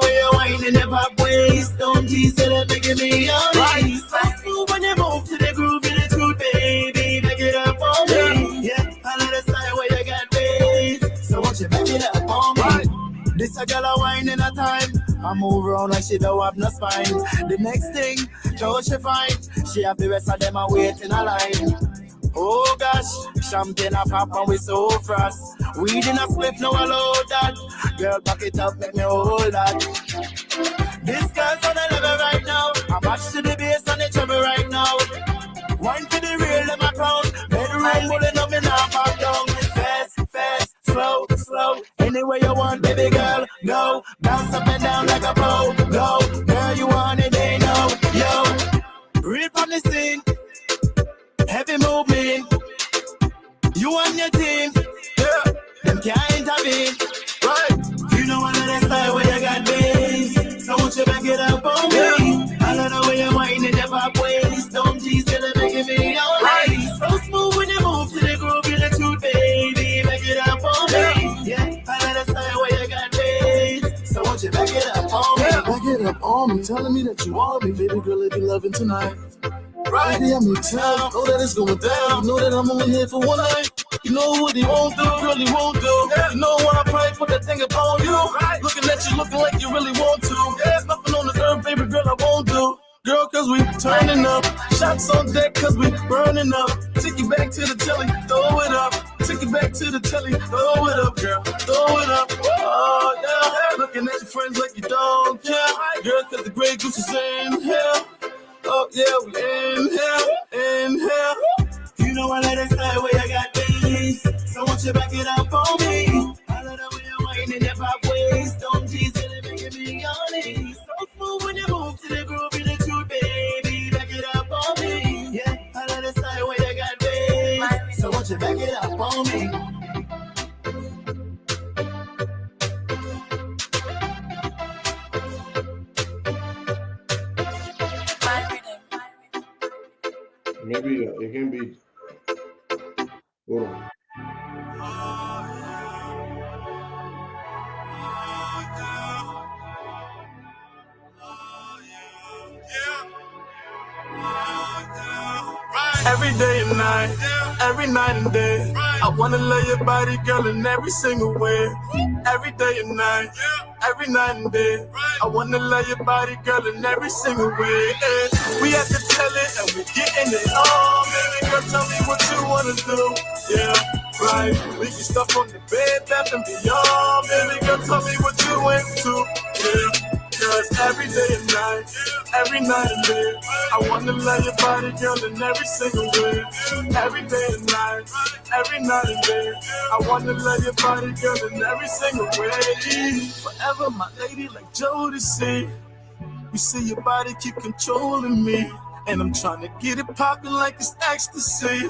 way you whining your pop waist. Don't tease till it making me honey. So smooth when you move to the groove in the truth, baby. Back it up on me. Yeah, I love the style where you got bass. So won't you back it up on me? This a girl a wine in a time. I move around like she don't have no spine. The next thing, Joe she find. She have the rest of them a wait in a line. Oh gosh, champagne a pop and we so fast. Weed in a spliff, no allow that. Girl, back it up, make me hold that. This girl's on the level right now. I match to the bass and the treble right now. Wine for the real, let my crown. Bedroom pulling up, me now back down. Fast, fast, slow, slow. Anywhere you want, baby girl, go. Bounce up and down like a pro, go. Girl, you want it, they know, yo. Real from the scene. Heavy movement, you and your team, yeah. Them can't intervene, right? You know I love that style where you got bass. So won't you back it up on me? I love the way you're whining your pop waist. Don't tease till it making me alright. So smooth when you move to the groove, you're the truth, baby. Back it up on me, yeah. I love that style where you got bass. So won't you back it up on me? Back it up on me, telling me that you want me, baby girl, if you loving tonight. Right, baby, I'm in town. Know that it's going down. You know that I'm only here for one night. You know what he won't do, really won't do. You know when I pray, put that thing upon you. Looking at you, looking like you really want to. There's nothing on this earth, baby girl, I won't do. Girl, cause we turning up. Shots on deck, cause we burning up. Take you back to the telly, throw it up. Take you back to the telly, throw it up, girl, throw it up. Oh, yeah. Looking at your friends like you don't care. Girl, cause the Grey Goose is in here. Oh yeah, we in here. You know I let it slide where you got bass. So won't you back it up on me? I love the way you're whining your pop waist. Don't tease till it making me honest. So smooth when you move to the groove in the truth, baby. Back it up on me. Yeah, I love the slide where you got bass. So won't you back it up on me? Maybe it can be. Hold on. Every day and night, every night and day, I wanna love your body, girl, in every single way. Every day and night, every night and day, I wanna love your body, girl, in every single way. We have to tell it and we getting it on. Baby girl, tell me what you wanna do. Yeah, right. We can stuff on the bed, bath and beyond. Baby girl, tell me what you into. Yeah. Cause every day and night, every night and day, I wanna love your body, girl, in every single way. Every day and night, every night and day, I wanna love your body, girl, in every single way. Forever, my lady, like Jodeci. You see your body keep controlling me, and I'm trying to get it popping like it's ecstasy.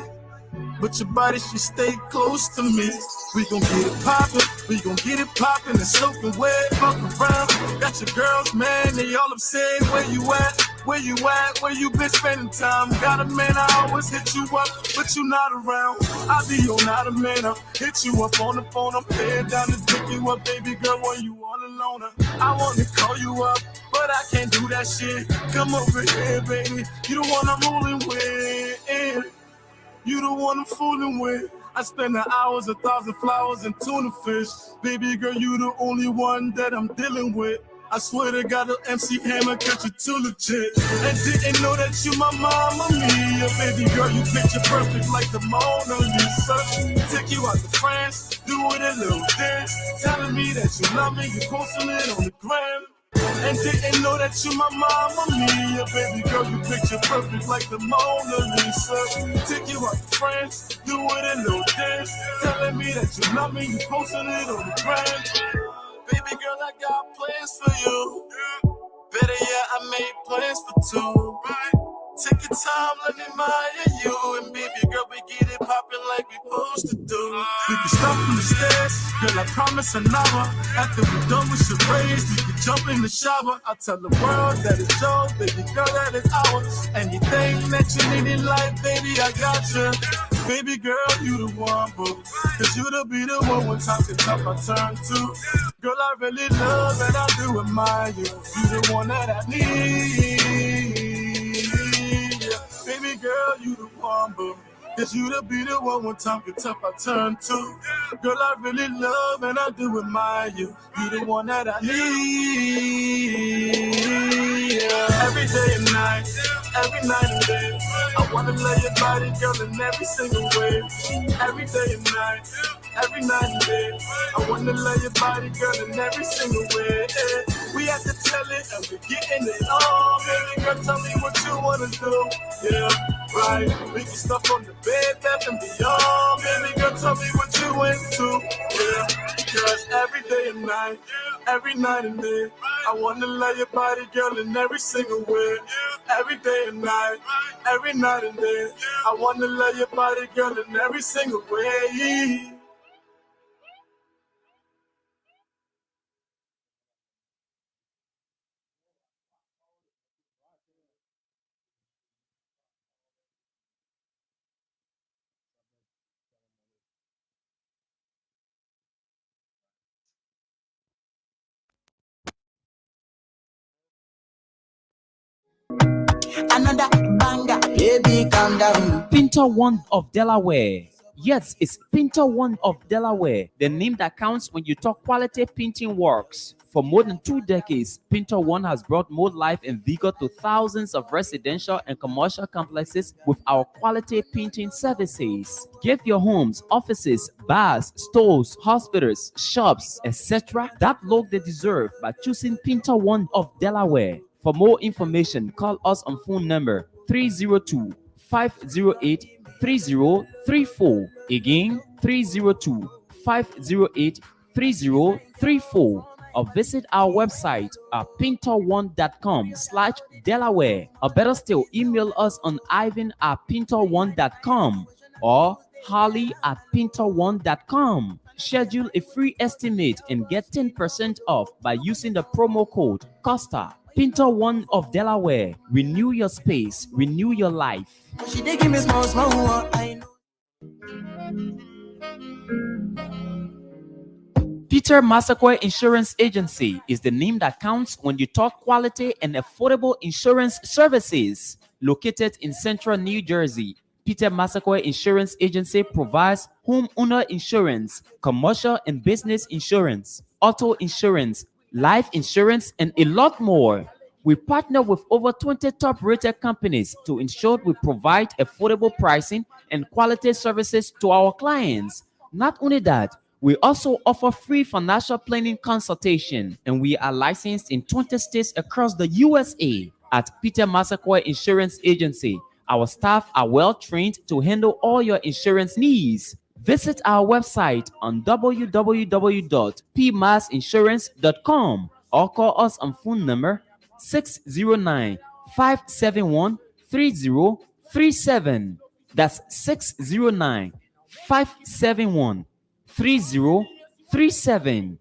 But your body should stay close to me. We gon' get it poppin', we gon' get it poppin' and soaking wet, fuck around. Got your girls, man, they all upset. Where you at? Where you at? Where you been spending time? Got a man, I always hit you up, but you not around. I be on not a man, I hit you up on the phone. I'm head down to pick you up, baby girl, when you all alone. I wanna call you up, but I can't do that shit. Come over here, baby, you the one I'm rolling with. You the one I'm fooling with. I spend the hours, 1,000 flowers and tuna fish. Baby girl, you the only one that I'm dealing with. I swear to God, the MC Hammer got you too legit. And didn't know that you my mama mia. Baby girl, you picture perfect like the Mona Lisa. Take you out to France, do it a little dance. Telling me that you love me, you posting it on the gram. And didn't know that you my mama mia. Baby girl, you picture perfect like the Mona Lisa. Take you out to France, do it a little dance. Telling me that you love me, you posting it on the gram. Baby girl, I got plans for you. Better yet, I made plans for two. Take your time, let me admire you. And baby girl, we get it poppin' like we supposed to do. We can start from the stairs, girl, I promise an hour. After we done with charades, we can jump in the shower. I'll tell the world that it's yours, baby girl, that it's ours. Anything that you need in life, baby, I got you. Baby girl, you the one, boo. Cause you to be the one when times get tough, I turn to. Girl, I really love and I do admire you. You the one that I need. Baby girl, you the one, but it's you to be the one when time gets tough I turn to. Girl, I really love and I do admire you. You the one that I need. Every day and night, every night and day, I wanna love your body, girl, in every single way. Every day and night, every night and day, I wanna love your body, girl, in every single way. We have to tell it and we're getting it all. Baby girl, tell me what you wanna do. Yeah, right. We can stuff on the bed, bath and beyond. Baby girl, tell me what you into. Yeah, because every day and night, every night and day, I wanna love your body, girl, in every single way. Every day and night, every night and day, I wanna love your body, girl, in every single way. Another banger, baby, calm down. Pinter One of Delaware. Yes, it's Pinter One of Delaware, the name that counts when you talk quality painting works. For more than 2 decades, Pinter One has brought more life and vigor to thousands of residential and commercial complexes with our quality painting services. Give your homes, offices, bars, stores, hospitals, shops, etc. that look they deserve by choosing Pinter One of Delaware. For more information, call us on phone number 302-508-3034. Again, 302-508-3034. Or visit our website at pinter1.com/Delaware. Or better still, email us on ivan@pinter1.com or holly@pinter1.com. Schedule a free estimate and get 10% off by using the promo code Costa. Pinter One of Delaware. Renew your space, renew your life. She dey give me small, small, I know. Peter Massaquoi Insurance Agency is the name that counts when you talk quality and affordable insurance services. Located in central New Jersey, Peter Massaquoi Insurance Agency provides homeowner insurance, commercial and business insurance, auto insurance, life insurance, and a lot more. We partner with over 20 top-rated companies to ensure we provide affordable pricing and quality services to our clients. Not only that, we also offer free financial planning consultation, and we are licensed in 20 states across the USA. At Peter Massaquoi Insurance Agency, our staff are well trained to handle all your insurance needs. Visit our website on www.pmassinsurance.com or call us on phone number 609-571-3037. That's 609-571-3037.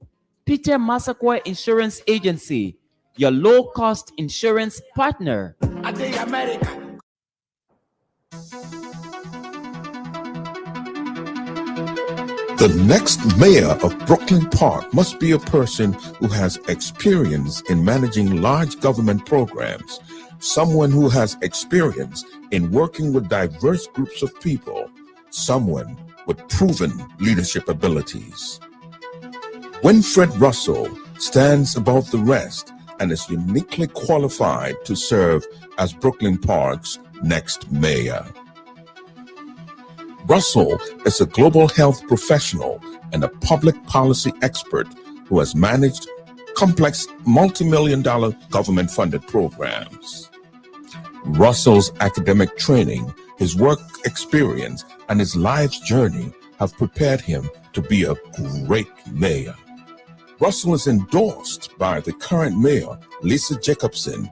Peter Massaquoi Insurance Agency, your low-cost insurance partner. The next mayor of Brooklyn Park must be a person who has experience in managing large government programs, someone who has experience in working with diverse groups of people, someone with proven leadership abilities. Winfred Russell stands above the rest and is uniquely qualified to serve as Brooklyn Park's next mayor. Russell is a global health professional and a public policy expert who has managed complex multi-million-dollar government-funded programs. Russell's academic training, his work experience, and his life's journey have prepared him to be a great mayor. Russell is endorsed by the current mayor, Lisa Jacobson,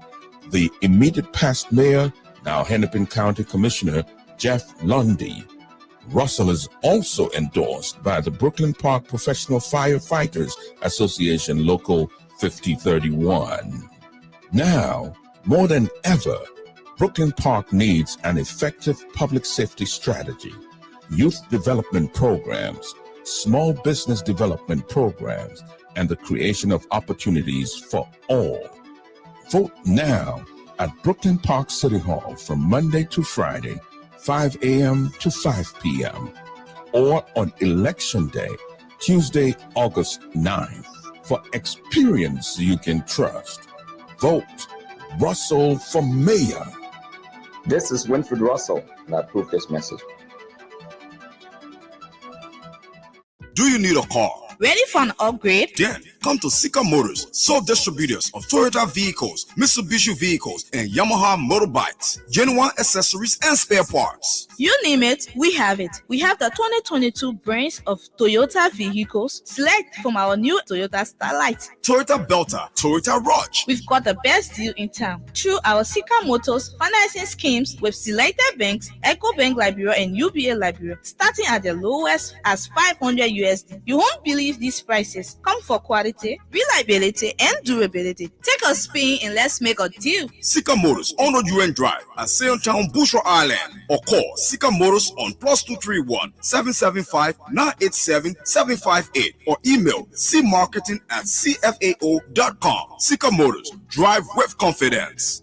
the immediate past mayor, now Hennepin County Commissioner, Jeff Lundy. Russell is also endorsed by the Brooklyn Park Professional Firefighters Association Local 5031. Now, more than ever, Brooklyn Park needs an effective public safety strategy, youth development programs, small business development programs, and the creation of opportunities for all. Vote now at Brooklyn Park City Hall from Monday to Friday, 5 a.m. to 5 p.m., or on Election Day, Tuesday, August 9th. For experience you can trust. Vote Russell for mayor. This is Winfred Russell, and I approve this message. Do you need a car? Ready for an upgrade? Then come to Sika Motors, sole distributors of Toyota vehicles, Mitsubishi vehicles, and Yamaha motorbikes, genuine accessories and spare parts. You name it, we have it. We have the 2022 brands of Toyota vehicles. Select from our new Toyota Starlight, Toyota Belter, Toyota Rush. We've got the best deal in town through our Sika Motors financing schemes with selected banks, EcoBank Liberia and UBA Liberia, starting at the lowest as 500 USD. You won't believe these prices. Come for quality, reliability, and durability. Take a spin and let's make a deal. Sika Motors on the UN Drive at Sailtown, Bushra Island, or call Sika Motors on +231 775 987 758 or email cmarketing@cfao.com. Sika Motors, drive with confidence.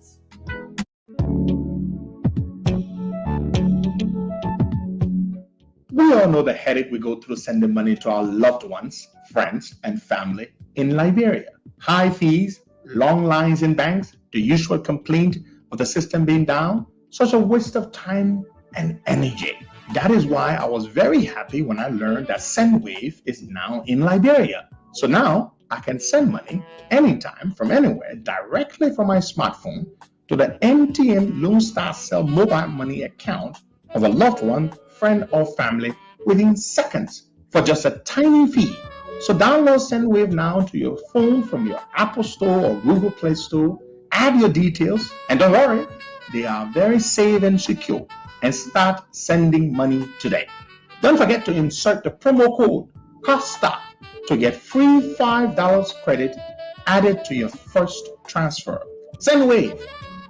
We all know the headache we go through sending money to our loved ones, friends, and family in Liberia. High fees, long lines in banks, the usual complaint of the system being down, such a waste of time and energy. That is why I was very happy when I learned that SendWave is now in Liberia. So now I can send money anytime from anywhere directly from my smartphone to the MTN Lone Star Cell mobile money account of a loved one, friend, or family within seconds for just a tiny fee. So download SendWave now to your phone from your Apple Store or Google Play Store. Add your details, and don't worry, they are very safe and secure. And start sending money today. Don't forget to insert the promo code COSTA to get free $5 credit added to your first transfer. SendWave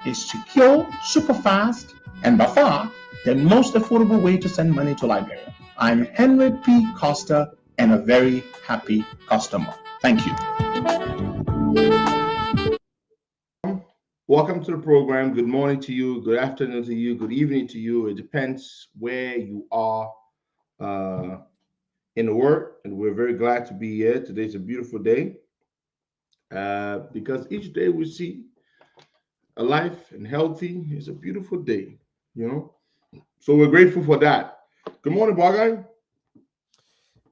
is secure, super fast, and by far the most affordable way to send money to Liberia. I'm Henry P. Costa and a very happy customer. Thank you. Welcome to the program. Good morning to you. Good afternoon to you. Good evening to you. It depends where you are in the world, and we're very glad to be here. Today's a beautiful day because each day we see a life and healthy is a beautiful day, you know. So we're grateful for that. Good morning, Bagay.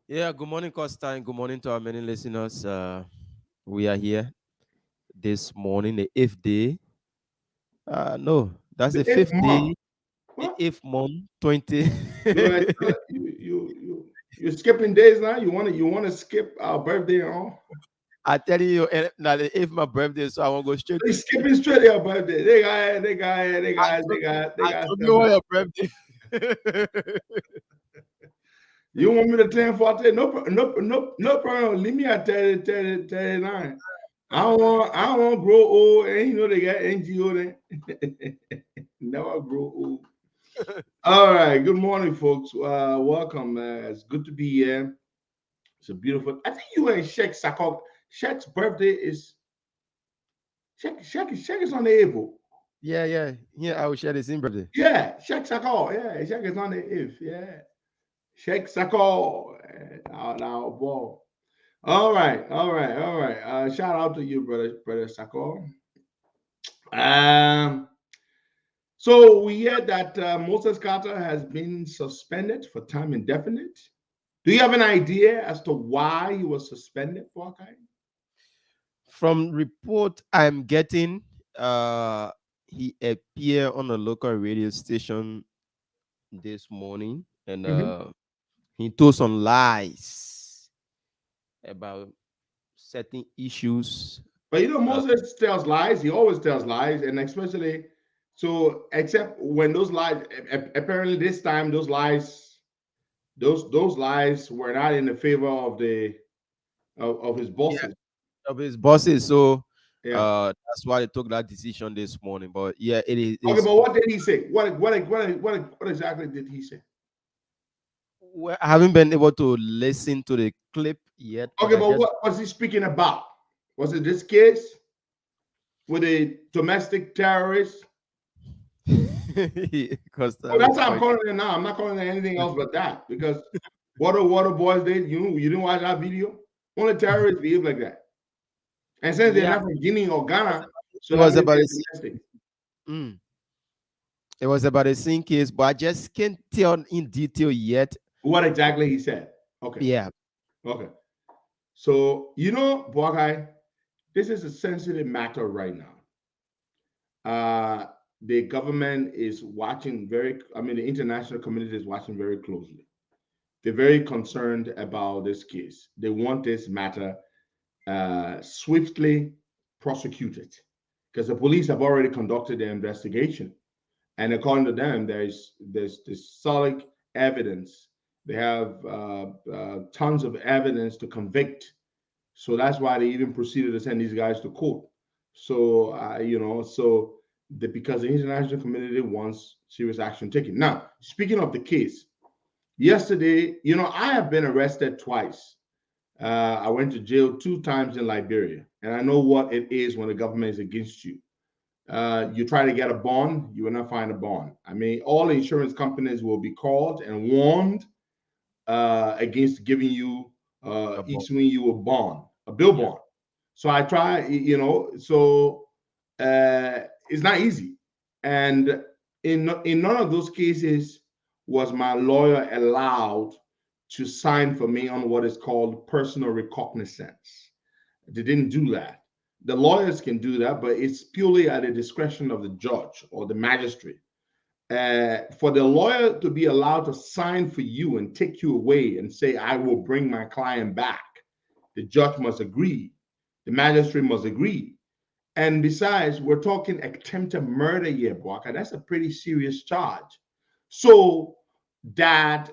Yeah, good morning, Costa, and good morning to our many listeners. We are here this morning, the 8th day. No, that's the 5th day, the 8th month, 20. You're skipping days now. You want to skip our birthday and all. I tell you, now the 8th my birthday, so I won't go straight. They skipping straight your birthday. They got. You want your birthday? You want me to turn 40? No problem. Leave me at 39. I don't want to grow old, and you know they got NGO then. Never grow old. All right. Good morning, folks. Welcome. It's good to be here. It's a beautiful. I think you and Sheikh Sakok. Sheikh's birthday is Sheikh is on the April. Yeah. I will share the same birthday. Yeah, Sheikh Sakok. Yeah, Sheikh is on the 8th. Yeah, Sheikh Sakok. Our boy. All right. Shout out to you, brother Sakok. So we heard that Moses Carter has been suspended for time indefinite. Do you have an idea as to why he was suspended for, okay? From report I'm getting, he appeared on a local radio station this morning, and he told some lies about certain issues. But you know, Moses tells lies. He always tells lies, and especially so, except when those lies. Apparently, this time those lies were not in the favor of his bosses. Yeah, of his bosses. So that's why they took that decision this morning. But yeah, it is. Okay, but what did he say? What exactly did he say? Well, I haven't been able to listen to the clip yet. Okay, but what was he speaking about? Was it this case with a domestic terrorist? Because Oh, that's how I'm calling it now. I'm not calling it anything else but that, because what the boys did, you didn't watch that video? Only terrorists behave like that. And since they're not from Guinea or Ghana, so it was that about means a, they're domestic. it was about a same case, but I just can't tell in detail yet What exactly he said. Okay. Yeah. Okay. So, Boakai, this is a sensitive matter right now. The government is watching the international community is watching very closely. They're very concerned about this case. They want this matter swiftly prosecuted, because the police have already conducted their investigation. And according to them, there's solid evidence. They have tons of evidence to convict. So that's why they even proceeded to send these guys to court. So, because the international community wants serious action taken. Now, speaking of the case, yesterday, I have been arrested twice. I went to jail 2 times in Liberia, and I know what it is when the government is against you. You try to get a bond, you will not find a bond. I mean, all insurance companies will be called and warned against giving you issuing you a bond, a bill bond. So I try, it's not easy. And in none of those cases was my lawyer allowed to sign for me on what is called personal recognizance. They didn't do that. The lawyers can do that, but it's purely at the discretion of the judge or the magistrate. For the lawyer to be allowed to sign for you and take you away and say, I will bring my client back, the judge must agree. The magistrate must agree. And besides, we're talking attempted murder here, Boaka. That's a pretty serious charge. So that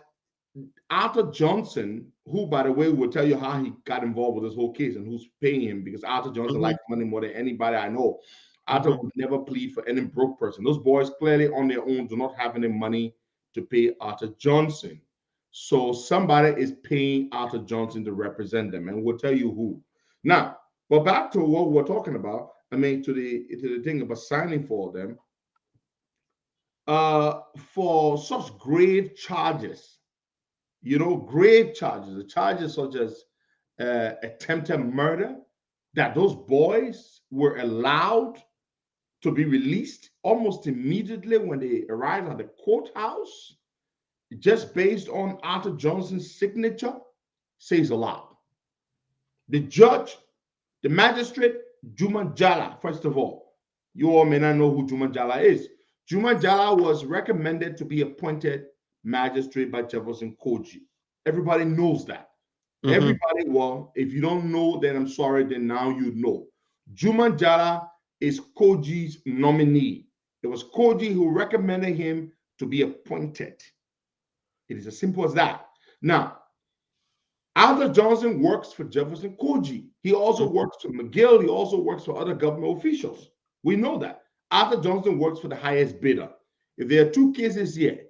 Arthur Johnson, who, by the way, will tell you how he got involved with this whole case and who's paying him, because Arthur Johnson likes money more than anybody I know. Arthur would never plead for any broke person. Those boys clearly on their own do not have any money to pay Arthur Johnson. So somebody is paying Arthur Johnson to represent them, and we'll tell you who. Now, but back to what we're talking about, to the thing about signing for them. For such grave charges, grave charges, the charges such as attempted murder, that those boys were allowed to be released almost immediately when they arrived at the courthouse, just based on Arthur Johnson's signature, says a lot. The judge, the magistrate, Juma Jala, first of all, you all may not know who Juma Jala is. Juma Jala was recommended to be appointed magistrate by Jefferson Koji. Everybody knows that. Everybody, well, if you don't know, then I'm sorry, then now you know. Juma Jala is Koji's nominee. It was Koji who recommended him to be appointed. It is as simple as that. Now, Arthur Johnson works for Jefferson Koji. He also works for McGill. He also works for other government officials. We know that. Arthur Johnson works for the highest bidder. If there are 2 cases here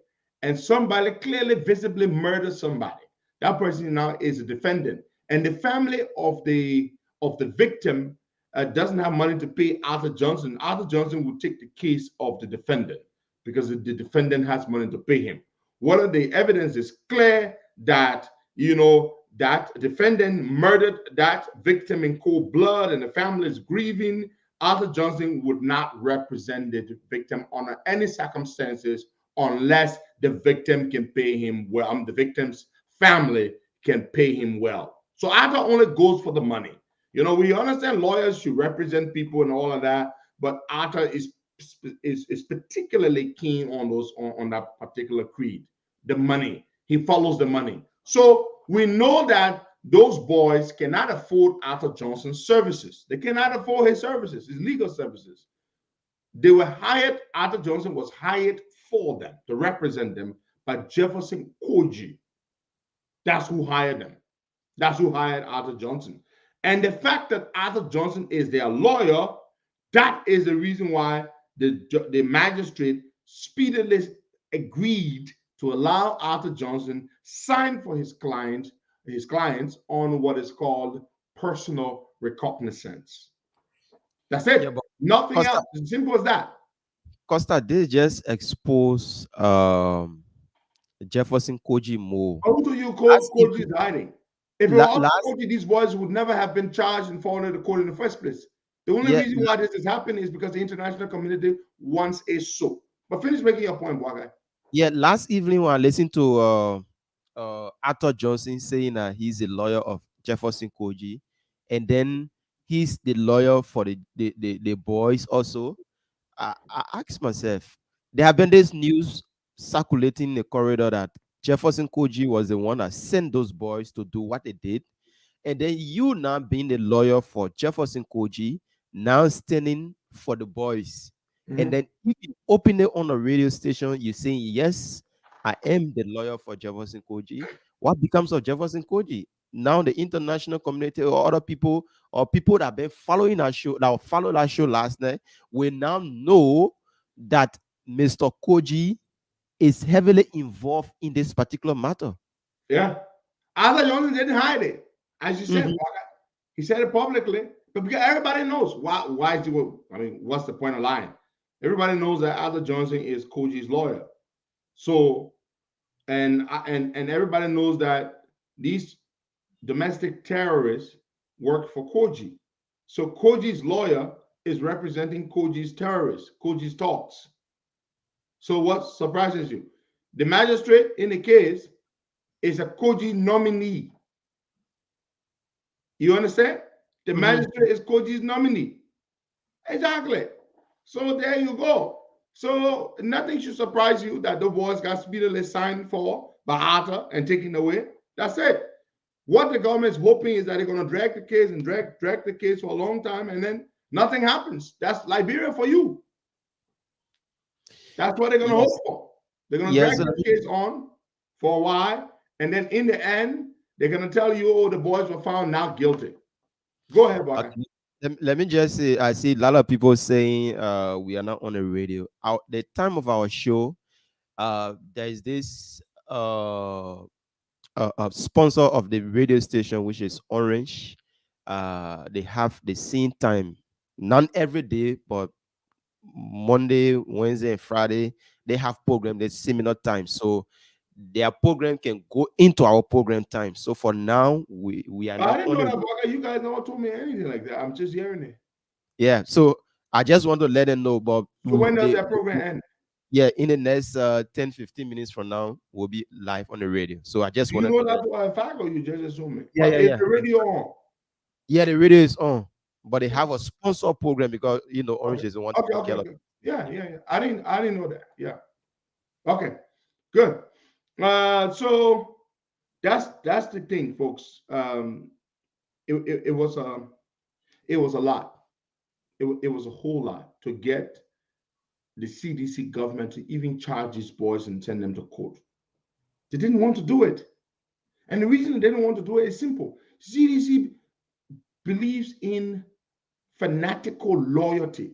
and somebody clearly, visibly murders somebody, that person now is a defendant. And the family of the victim doesn't have money to pay Arthur Johnson. Arthur Johnson will take the case of the defendant because the defendant has money to pay him. One of the evidence is clear that, that defendant murdered that victim in cold blood and the family is grieving. Arthur Johnson would not represent the victim under any circumstances unless the victim can pay him well. The victim's family can pay him well. So Arthur only goes for the money. We understand lawyers should represent people and all of that, but Arthur is particularly keen on that particular creed, the money. He follows the money. So we know that those boys cannot afford Arthur Johnson's services. They cannot afford his services, his legal services. They were hired, Arthur Johnson was hired for them, to represent them by Jefferson Koji. That's who hired them. That's who hired Arthur Johnson. And the fact that Arthur Johnson is their lawyer, that is the reason why the magistrate speedily agreed to allow Arthur Johnson sign for his clients on what is called personal recognizance. That's it. Yeah, but Nothing Costa, else. As simple as that. Costa, this just expose Jefferson Koji more. How do you Last call is hiding? If it were la- up to last Koji, these boys would never have been charged and fallen into court in the first place. The only yeah, reason why this is happening is because the international community wants a so. But finish making your point, boy guy. yeah, last evening when I listened to Arthur Johnson saying that he's a lawyer of Jefferson Koji, and then he's the lawyer for the boys also. I asked myself, there have been this news circulating in the corridor that Jefferson Koji was the one that sent those boys to do what they did. And then you now being the lawyer for Jefferson Koji, now standing for the boys. And then if you open it on a radio station, you're saying, yes, I am the lawyer for Jefferson Koji. What becomes of Jefferson Koji? Now the international community or other people or people that have been following our show, that followed our show last night, will now know that Mr. Koji is heavily involved in this particular matter. Yeah. Arthur Johnson didn't hide it. As you said, he said it publicly. But because everybody knows why is he, I mean, what's the point of lying? Everybody knows that Arthur Johnson is Koji's lawyer. So and everybody knows that these domestic terrorists work for Koji. So Koji's lawyer is representing Koji's terrorists, Koji's talks. So what surprises you? The magistrate in the case is a Koji nominee. You understand? The magistrate is Koji's nominee. Exactly. So there you go. So nothing should surprise you that the boys got speedily signed for by Arthur and taken away. That's it. What the government is hoping is that they're going to drag the case and drag the case for a long time, and then nothing happens. That's Liberia for you. That's what they're going to hope for. They're going to drag the case on for a while, and then in the end, they're going to tell you, oh, the boys were found not guilty. Go ahead, Baka. Let me just say, I see a lot of people saying we are not on the radio. The time of our show, there is this sponsor of the radio station, which is Orange. They have the same time, not every day, but Monday, Wednesday, and Friday. They have program, the similar time. So their program can go into our program time. So for now, we are not. I didn't know that, Baka. You guys never told me anything like that. I'm just hearing it. Yeah, so I just want to let them know, Bob. So when does that program end? Yeah, in the next 10-15 minutes from now, we'll be live on the radio. So I just want to know that for a fact, or you just assuming? Yeah, Is the radio on? Yeah, the radio is on, but they have a sponsor program because Orange is the one. Okay. Yeah. I didn't know that. Yeah. Okay. Good. So that's the thing, folks. It was a lot. It was a whole lot to get the CDC government to even charge these boys and send them to court. They didn't want to do it. And the reason they didn't want to do it is simple. CDC believes in fanatical loyalty,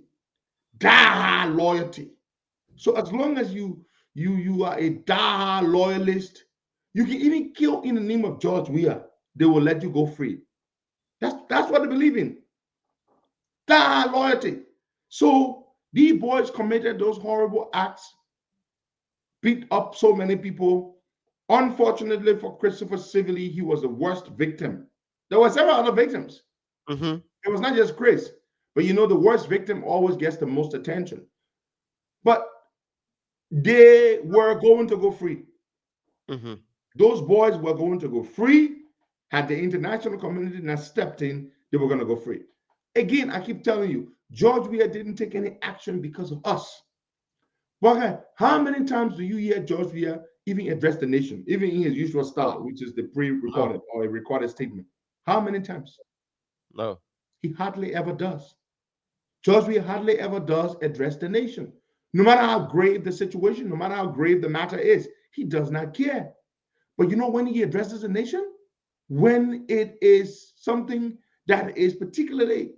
die loyalty. So as long as you are a die loyalist, you can even kill in the name of George Weah. They will let you go free. That's what they believe in. Die loyalty. So these boys committed those horrible acts, beat up so many people. Unfortunately for Christopher Civilly, he was the worst victim. There were several other victims. It was not just Chris, but the worst victim always gets the most attention. But they were going to go free. Those boys were going to go free. Had the international community not stepped in, they were going to go free. Again, I keep telling you, George Weah didn't take any action because of us. But how many times do you hear George Weah even address the nation, even in his usual style, which is the pre-recorded or a recorded statement? How many times? No. He hardly ever does. George Weah hardly ever does address the nation. No matter how grave the situation, no matter how grave the matter is, he does not care. But when he addresses the nation? When it is something that is particularly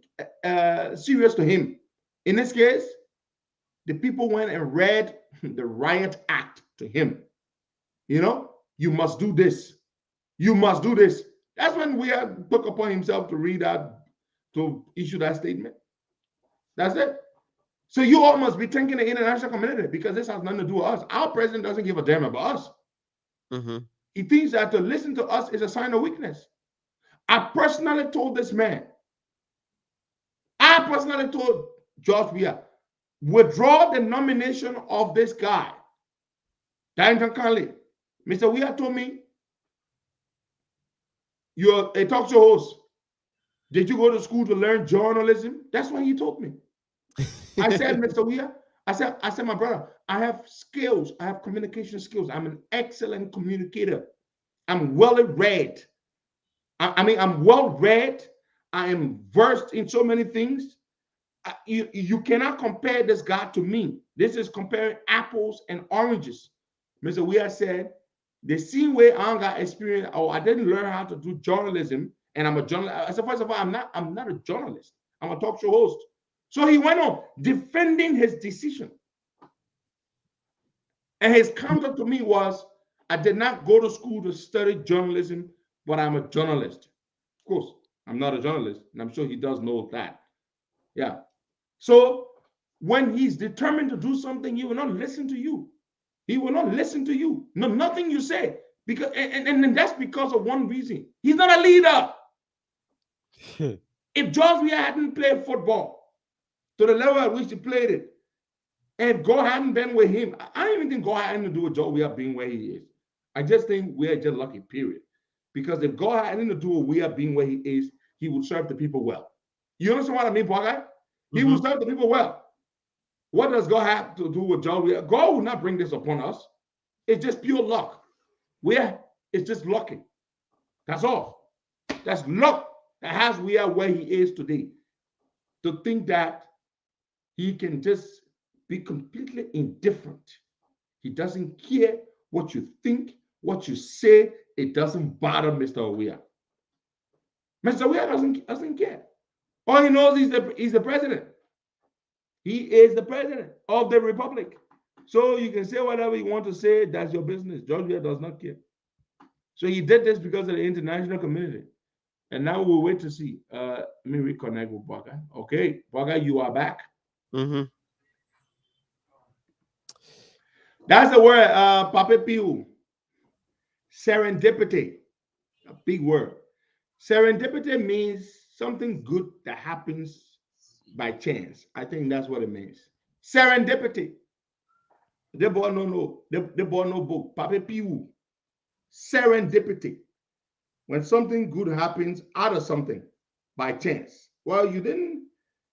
serious to him. In this case, the people went and read the riot act to him. You know, you must do this. You must do this. That's when we took upon himself to read that, to issue that statement. That's it. So you all must be thanking the international community because this has nothing to do with us. Our president doesn't give a damn about us. Mm-hmm. He thinks that to listen to us is a sign of weakness. I personally told this man, George Weah, withdraw the nomination of this guy, Darrington Conley. Mr. Weah told me, you're a talk show host. Did you go to school to learn journalism? That's what he told me. I said, Mr. Weah, I said, my brother, I have skills. I have communication skills. I'm an excellent communicator. I'm well read. I'm well read. I am versed in so many things. You cannot compare this guy to me. This is comparing apples and oranges. Mr. Weah said, the same way I got experience, or I didn't learn how to do journalism, and I'm a journalist. I said, first of all, I'm not a journalist. I'm a talk show host. So he went on defending his decision. And his counter to me was, I did not go to school to study journalism, but I'm a journalist. Of course, I'm not a journalist, and I'm sure he does know that. Yeah. So when he's determined to do something, he will not listen to you. He will not listen to you. No, nothing you say. Because and that's because of one reason. He's not a leader. If George Weah hadn't played football to the level at which he played it, and God hadn't been with him, I don't even think God had anything to do with George Weah being where he is. I just think we are just lucky, period. Because if God had anything to do with Weah being where he is, he would serve the people well. You understand what I mean, poor guy? He will serve the people well. What does God have to do with George Weah? God will not bring this upon us. It's just pure luck. It's just lucky. That's all. That's luck that has Weah where he is today. To think that he can just be completely indifferent. He doesn't care what you think, what you say. It doesn't bother Mr. Weah. Mr. Weah doesn't care. All he knows is he's the president. He is the president of the republic. So you can say whatever you want to say. That's your business. George Weah does not care. So he did this because of the international community. And now we'll wait to see. Let me reconnect with Baga. Okay, Baga, you are back. Mm-hmm. That's the word, Pape Piu. Serendipity. A big word. Serendipity means something good that happens by chance. I think that's what it means. Serendipity. They bought no book. Pape Piu. Serendipity. When something good happens out of something by chance. Well, you didn't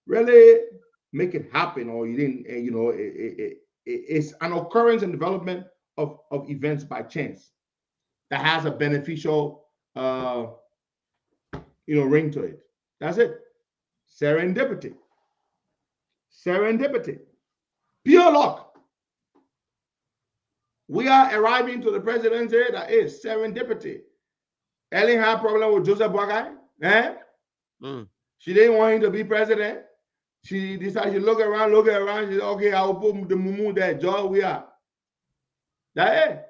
really make it happen, or you didn't, it's an occurrence and development of events by chance that has a beneficial ring to it. That's it. Serendipity. Serendipity. Pure luck. We are arriving to the presidency. That is serendipity. Ellen had a problem with Joseph Boakai. She didn't want him to be president. She decided to look around. She said, okay, I will put the mumu there. George Weah. That's it.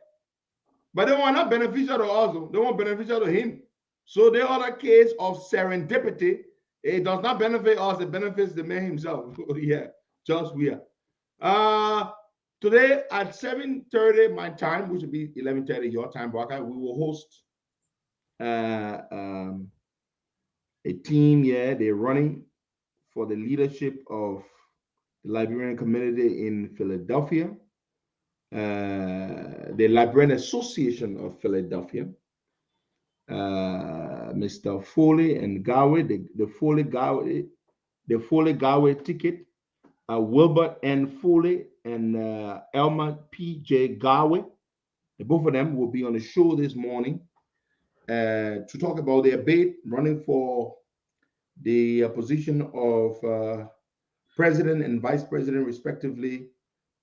But they were not beneficial to us. They weren't beneficial to him. So the other case of serendipity, it does not benefit us. It benefits the man himself. Yeah, George Weah. Today at 7:30 my time, which will be 11:30 your time, Boakai, we will host a team. Yeah, they're running for the leadership of the Liberian community in Philadelphia, the Liberian Association of Philadelphia. Mr. Foley and Gawe, the Foley Gawe ticket, Wilbert N. Foley and Elma P.J. Gawe. Both of them will be on the show this morning to talk about their bid running for the position of president and vice president, respectively,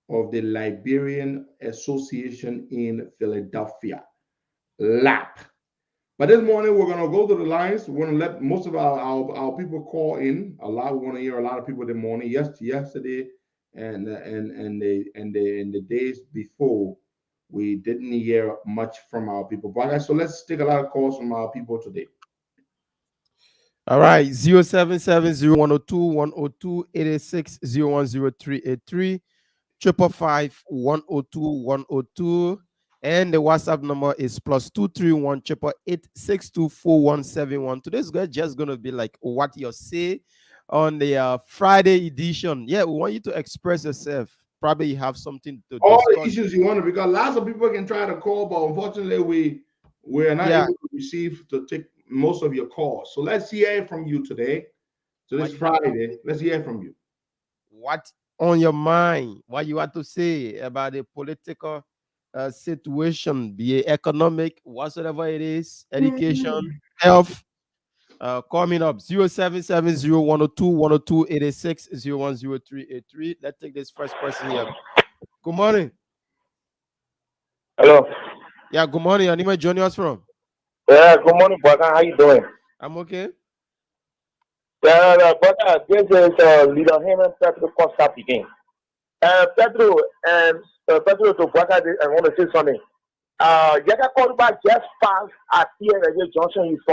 of the Liberian Association in Philadelphia, LAP. But this morning, we're going to go to the lines. We're going to let most of our people call in. We want to hear a lot of people this morning. Yesterday and the days before, we didn't hear much from our people. But so let's take a lot of calls from our people today. All right, 0770-102-102-886-010383, 555-102-102, and the WhatsApp number is +231-888-624-171. Today's just gonna be like what you say on the Friday edition. Yeah, we want you to express yourself. Probably you have something to all discuss. the issues you want to, because lots of people can try to call, but unfortunately we're not able to take most of your calls. So let's hear from you today. So this Friday, let's hear from you. What on your mind? What you want to say about the political situation, be it economic, whatsoever it is, education, health. Coming up 0770-102-102-886-010383. Let's take this first person here. Good morning. Hello. Yeah, good morning. And where joining us from? Yeah, good morning, brother. How you doing? I'm okay. Yeah, brother, this is Leader Hammond Pedro Costa speaking. Pedro, to brother, I want to say something. Yaga quarterback just passed at TNA Johnson. He's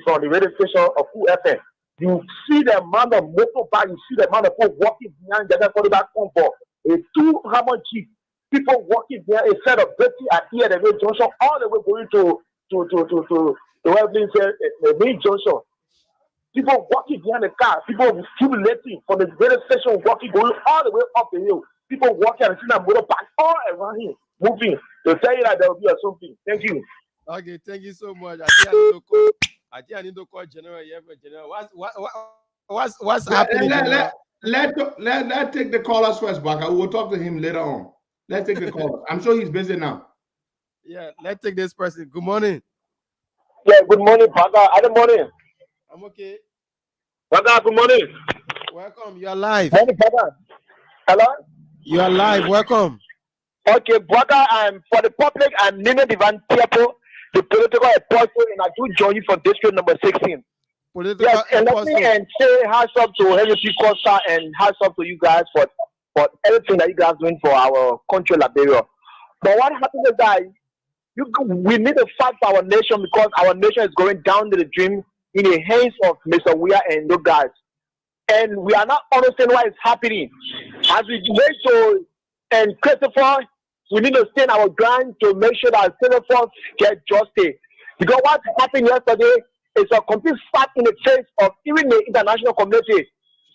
from the radio station of FM. You see the amount of motorbike, you see the amount of people walking behind Yaga quarterback comfort. A 200 Jeep. People walking there instead of Betty at TNA Johnson, all the way going to the main junction. People walking behind the car, people accumulating from the radio station, walking going all the way up the hill. People walking and seeing a motorbike all around here, moving. To tell you that there will be something. Thank you. Okay, thank you so much. I think I need to call General. What's happening? Let's take the callers first, Baka. We'll talk to him later on. Let's take the callers. I'm sure he's busy now. Yeah, let's take this person. Good morning. Yeah, good morning, Baka. Good morning. I'm okay. Baka, good morning. Welcome. You are live. Morning, Baka. Hello? You are live. Welcome. Okay, brother, for the public, I'm Nino Divan Tiapo, the political apostle, and I do join you for district number 16. Yes, and let me say hats up to Henry Costa and hats up to you guys for everything that you guys doing for our country, Liberia. But what happens is that we need to fight for our nation, because our nation is going down to the dream in the hands of Mr. Weah and those guys. And we are not understanding what is happening. As we wait to and Christopher, we need to stand our ground to make sure that Christopher get justice. Because what happened yesterday is a complete slap in the face of even the international community.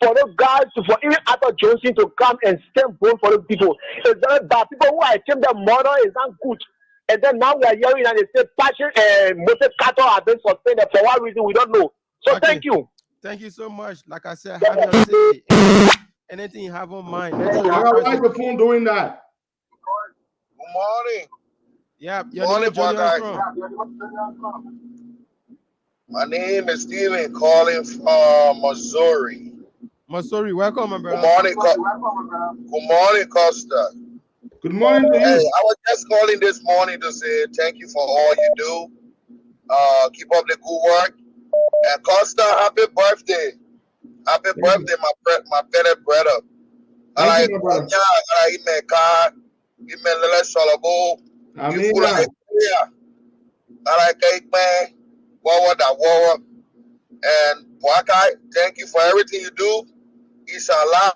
For those guys, for even Arthur Johnson to come and stand bold for those people. It's very bad. People who are saying that murder is not good. And then now we are hearing and they say Patrick and Moses Cattle have been suspended. For what reason, we don't know. So thank you. Thank you so much. Like I said, have your say. Anything you have on mind. I got a microphone doing that. Good morning. Yeah, morning, my name is Steven, calling from Missouri. Missouri, welcome, my brother. Good morning, Costa. Good morning to you. Hey, I was just calling this morning to say thank you for all you do. Keep up the good work. And Costa, happy birthday. Happy birthday, my better brother. I like my car. Give me a little shalabo. I like cake, man. Wawa. And Wakai, thank you for everything you do. Inshallah,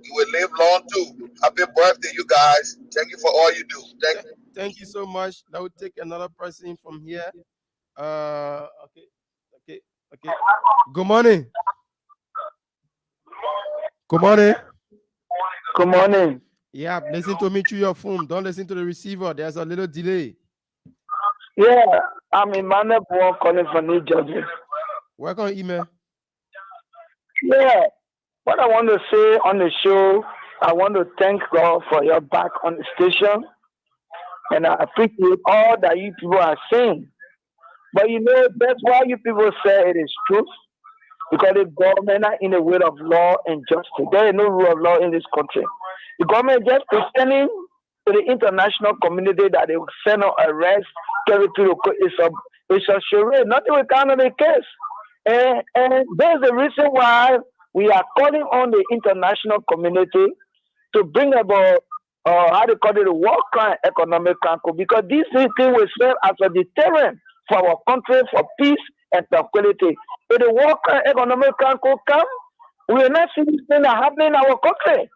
you will live long too. Happy birthday, you guys. Thank you for all you do. Thank you so much. That would take another person from here. Okay. Good morning. Good morning. Good morning. Yeah, listen to me through your phone. Don't listen to the receiver. There's a little delay. Yeah, I'm Emmanuel Boone calling from New Jersey. Welcome, email. Yeah, what I want to say on the show, I want to thank God for your back on the station. And I appreciate all that you people are saying. But you know, that's why you people say it is truth. Because the government are in the way of law and justice. There is no rule of law in this country. The government just pretending to the international community that they will send or arrest territory. It's a charade. Nothing will come of the case. And there's the reason why we are calling on the international community to bring about how they call it, a war crime, economic crime, because this thing will serve as a deterrent for our country, for peace and tranquility. If the war crime, economic crime could come, we will not see these things happening in our country.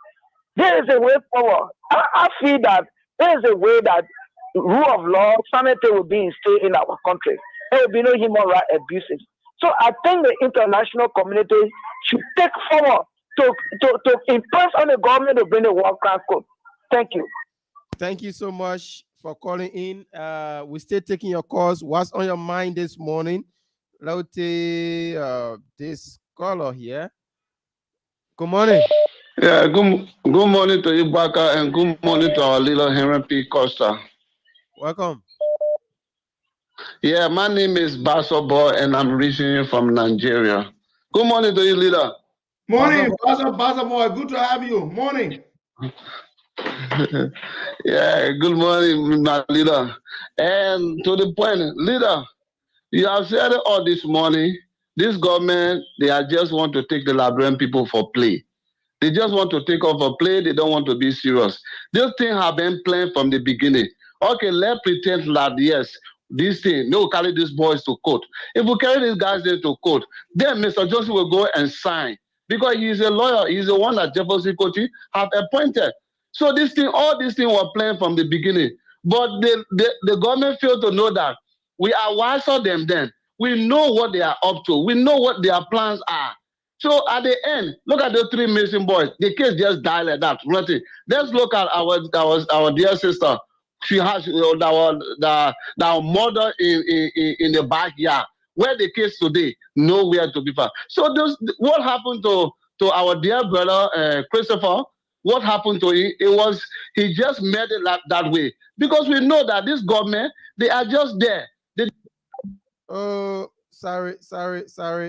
There is a way forward. I feel that there is a way that rule of law, sanity will be instilled in our country. There will be no human rights abuses. So I think the international community should take forward to impress on the government to bring the war crime code. Thank you. Thank you so much for calling in. We're still taking your calls. What's on your mind this morning? Laute, this caller here. Good morning. Yeah, good morning to you, Baka, and good morning to our little Henry P. Costa. Welcome. Yeah, my name is Basso Boy, and I'm reaching you from Nigeria. Good morning to you, leader. Morning, Basso Boy. Good to have you. Morning. Yeah, good morning, my leader. And to the point, leader, you have said it all this morning. This government, they just want to take the Liberian people for play. They just want to take off a play. They don't want to be serious. This thing have been planned from the beginning. Okay, let's pretend that, yes, this thing, no, carry these boys to court. If we carry these guys there to court, then Mr. Johnson will go and sign. Because he's a lawyer. He's the one that Jefferson County have appointed. So this thing, all these things were planned from the beginning. But the government failed to know that we are wiser than them. We know what they are up to. We know what their plans are. So at the end, look at the three missing boys. The case just died like that. Nothing. Let's look at our dear sister. She has our mother in the backyard. Where the case today? Nowhere to be found. So what happened to our dear brother Christopher? What happened to him? He just made it that way because we know that this government, they are just there. Sorry.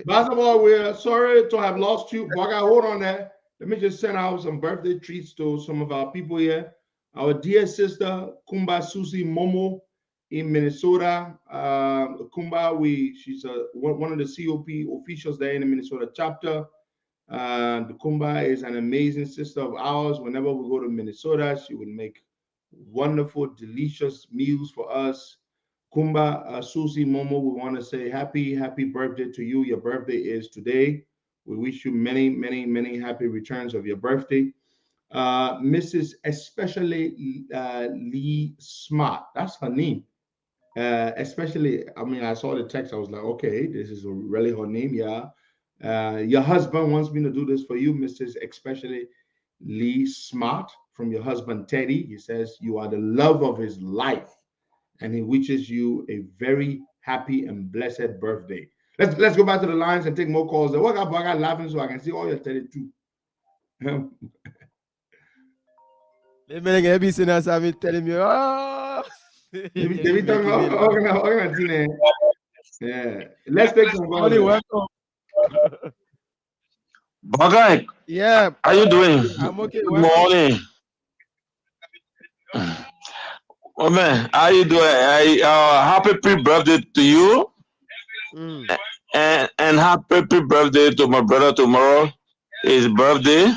Basketball, we're sorry to have lost you. Baga, hold on there. Let me just send out some birthday treats to some of our people here. Our dear sister, Kumba Susie Momo in Minnesota. Kumba, she's one of the COP officials there in the Minnesota chapter. The Kumba is an amazing sister of ours. Whenever we go to Minnesota, she would make wonderful, delicious meals for us. Kumba, Susie Momo, we want to say happy birthday to you. Your birthday is today. We wish you many, many, many happy returns of your birthday. Mrs. Especially Lee Smart, that's her name. Especially, I mean, I saw the text, I was like, okay, this is really her name, yeah. Your husband wants me to do this for you, Mrs. Especially Lee Smart, from your husband, Teddy. He says you are the love of his life. And he wishes you a very happy and blessed birthday. Let's go back to the lines and take more calls. I got laughing so I can see all your 32. Every sinner telling me, yeah. Let's take some calls. Welcome. Bagai. Yeah. How you doing? I'm okay. Good morning. Oh man, how you doing? Happy pre-birthday to you, and happy pre-birthday to my brother tomorrow. His birthday,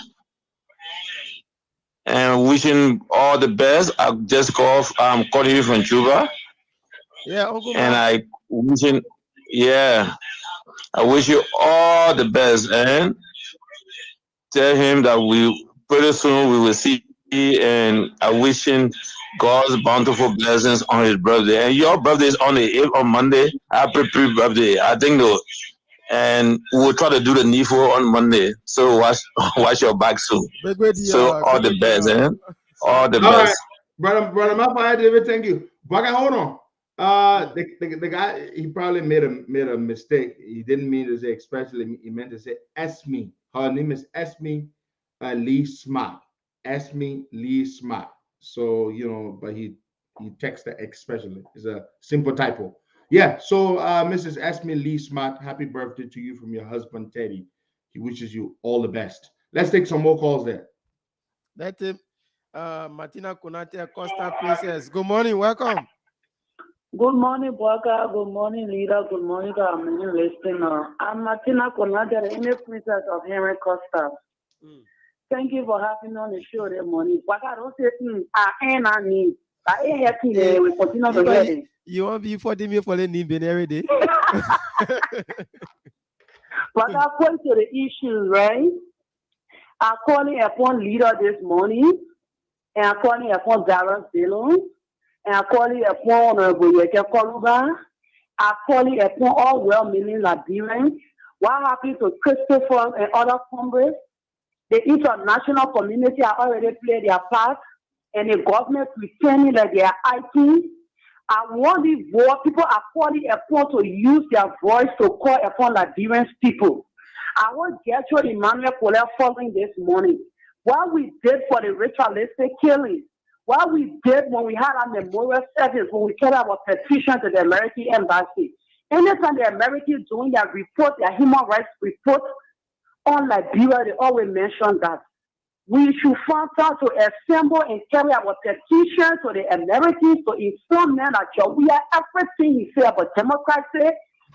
and wishing all the best. I'm calling you from Cuba. Yeah, Uncle. And I wish you all the best, and tell him that pretty soon we will see. And I wish him God's bountiful blessings on his birthday. And your birthday is on the 8th on Monday. Happy pre-birthday. I think and we'll try to do the needful on Monday. So watch your back soon. So all the best, eh? All the best. Right. Brother Mafia, David, thank you. But hold on. The guy, he probably made a mistake. He didn't mean to say especially, he meant to say Esme. Her name is Esme Lee Smart. Esme Lee Smart. So, but he texted especially. It's a simple typo. Yeah. So, Mrs. Esme Lee Smart, happy birthday to you from your husband, Teddy. He wishes you all the best. Let's take some more calls there. That's it. Martina Konate Costa Princess. Good morning. Welcome. Good morning, Boaka. Good morning, leader. Good morning to our many listeners. I'm Martina Konate, the Princess of Henry Costa. Thank you for having me on the show this morning. But I don't say, I ain't on me. I ain't happy we continue to get it. You want to be 40 me for the name every day? But according to the issues, right? I'm calling upon leader this morning, and I'm calling upon Darren Dillon, and I'm calling upon Boyeke Koluba. I'm calling upon all well-meaning Liberians. What happened to Christopher and other comrades? The international community have already played their part, and the government pretending that they are acting. I want these people are calling upon to use their voice to call upon Liberian people. I want Gertrude Emmanuel Colette following this morning. What we did for the ritualistic killing, what we did when we had our memorial service, when we carried our petition to the American embassy. Anytime the Americans doing their report, their human rights report on Liberia, they always mention that. We should find out to assemble and carry our petition to the Americans to inform them that we are everything he said about democracy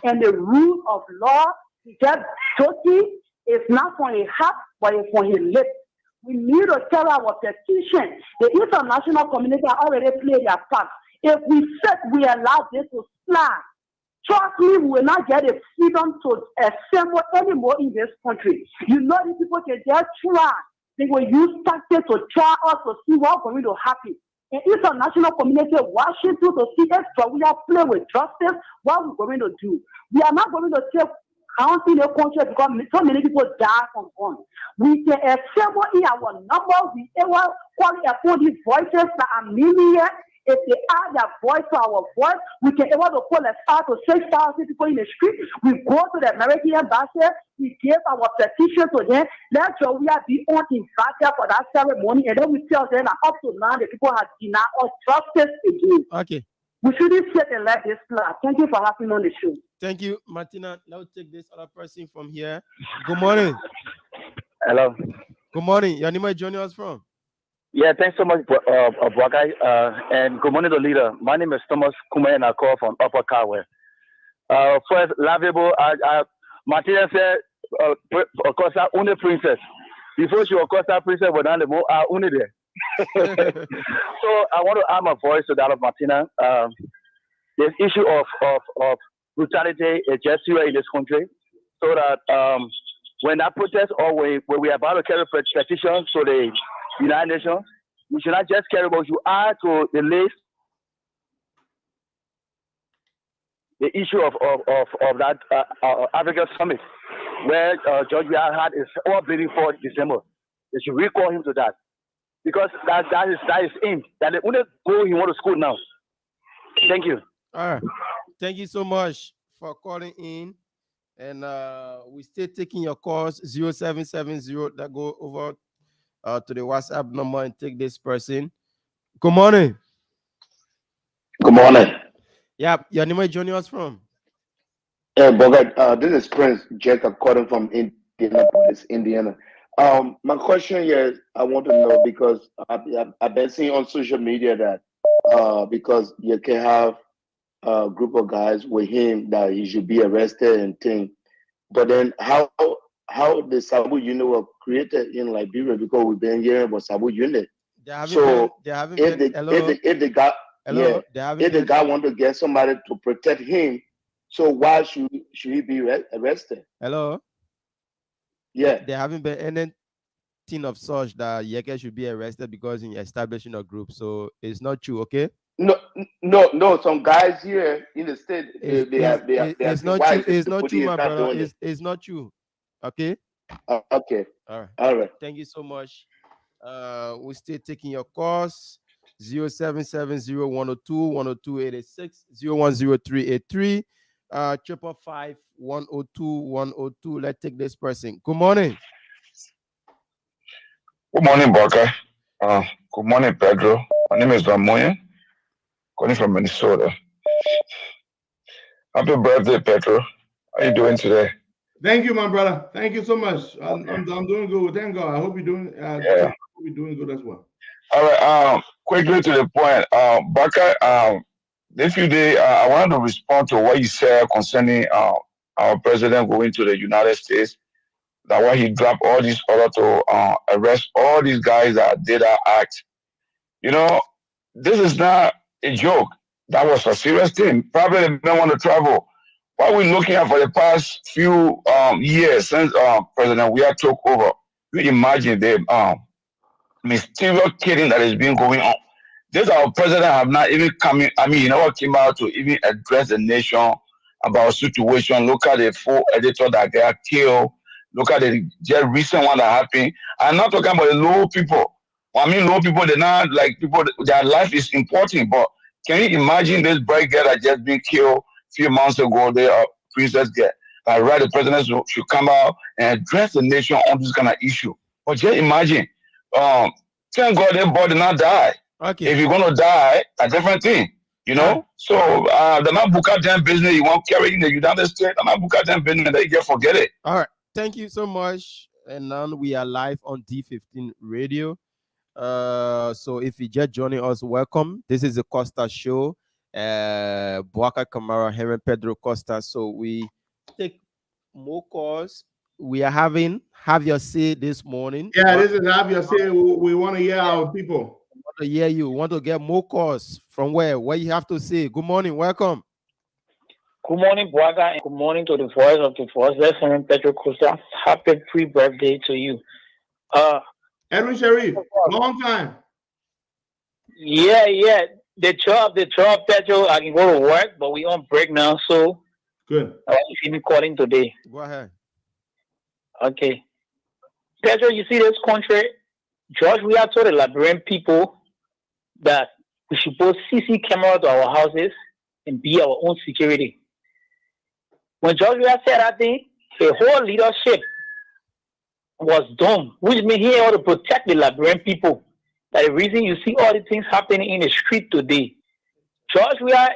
and the rule of law. That talking is not from his heart, but it's from his lips. We need to carry our petition. The international community already played their part. If we said we allow this to slide, trust me, we will not get the freedom to assemble anymore in this country. You know, these people can just try. They will use tactics to try us to see what's going to happen. The international community watching to see if we are playing with justice, what we're going to do. We are not going to take counting the country because so many people die from guns. We can assemble in our numbers. We ever call upon these voices that are many here. If they add their voice to our voice, we can able to call us out to 6,000 people in the street. We go to the American embassy, we give our petition to them, let Joia be on invited for that ceremony, and then we tell them that up to now the people have denied us justice again. Okay. We shouldn't sit and let this slide. Thank you for having me on the show. Thank you, Martina. Now take this other person from here. Good morning. Hello. Good morning. Your name is joining us from? Yeah, thanks so much, Bwakai. And good morning, the leader. My name is Thomas Kume, and I call from Upper Kawe. First, lovable. Martina said, Costa, only princess. Before she was Costa princess, but now the more only there. So I want to add my voice to that of Martina. This issue of brutality is just here in this country, so that when that protest or when we are about to carry petitions to the United Nations, we should not just carry, but you add to the list the issue of that African summit where George Weah had his all bleeding for December. They should recall him to that because that is him. That the only goal he want to school now. Thank you. All right. Thank you so much for calling in. And we still taking your calls 0770 that go over to the WhatsApp number and take this person. Good morning. Good morning. Yeah, your name is joining us from? Yeah, Bogart, this is Prince Jacob calling from Indianapolis, Indiana. My question here is, I want to know because I've been seeing on social media that because you can have a group of guys with him that he should be arrested and things. But then how the Sabu unit was created in Liberia, because we've been hearing about Sabu unit. If the guy want to get somebody to protect him, so why should he be arrested? Hello. Yeah. There haven't been anything of such that Yeke should be arrested because in establishing a group. So it's not true, okay? No. Some guys here in the state, it's not true. It's not true, my brother. It's not true. Okay. Okay. All right. Thank you so much. We're still taking your calls. 0770-102-102-86, 010383, 555-102-102. Let's take this person. Good morning. Good morning, Baka. Good morning, Pedro. My name is Ramoya, calling from Minnesota. Happy birthday, Pedro. How are you doing today? Thank you, my brother. Thank you so much. I'm doing good. Thank God. I hope you're doing doing good as well. All right. Quickly to the point. Baka, this few days, I wanted to respond to what you said concerning our president going to the United States. That's why he dropped all these orders to arrest all these guys that did that act. You know, this is not a joke. That was a serious thing. Probably they don't want to travel. What we're looking at for the past few years since President Weah took over, you imagine the mysterious killing that has been going on. This our president have not even come in. I mean, you know what came out to even address the nation about situation. Look at the 4 editors that got killed. Look at the just recent one that happened. I'm not talking about the low people. I mean, low people, they're not like people, their life is important. But can you imagine this bright girl that just been killed a few months ago? They are princess girl. I read the president should come out and address the nation on this kind of issue. But just imagine, thank God their body not die. Okay. If you're gonna die, a different thing, you know. So the not book out them business you want carry in the United States, the not book out them business, they just forget it. All right. Thank you so much. And now we are live on D15 Radio. So if you just joining us, welcome. This is the Costa Show. Boaka Kamara, Henry Pedro Costa. So we take more calls. We are having Have Your Say this morning. Yeah, this is Have Your Say. We want to hear our people. We want to hear you. We want to get more calls from where? What you have to say. Good morning. Welcome. Good morning, Boaga, and good morning to the voice of the voiceless, Henry Pedro Costa. Happy pre-birthday to you. Edwin Sharif, long time. Yeah. The job, Pedro, I can go to work, but we on break now, so good. I want to be calling today. Go ahead. Okay. Pedro, you see this country, George, we have told the Liberian people that we should put CC camera to our houses and be our own security. When George Weah said that thing, the whole leadership was dumb, which means he ought to protect the Liberian people. That the reason you see all the things happening in the street today. George Weah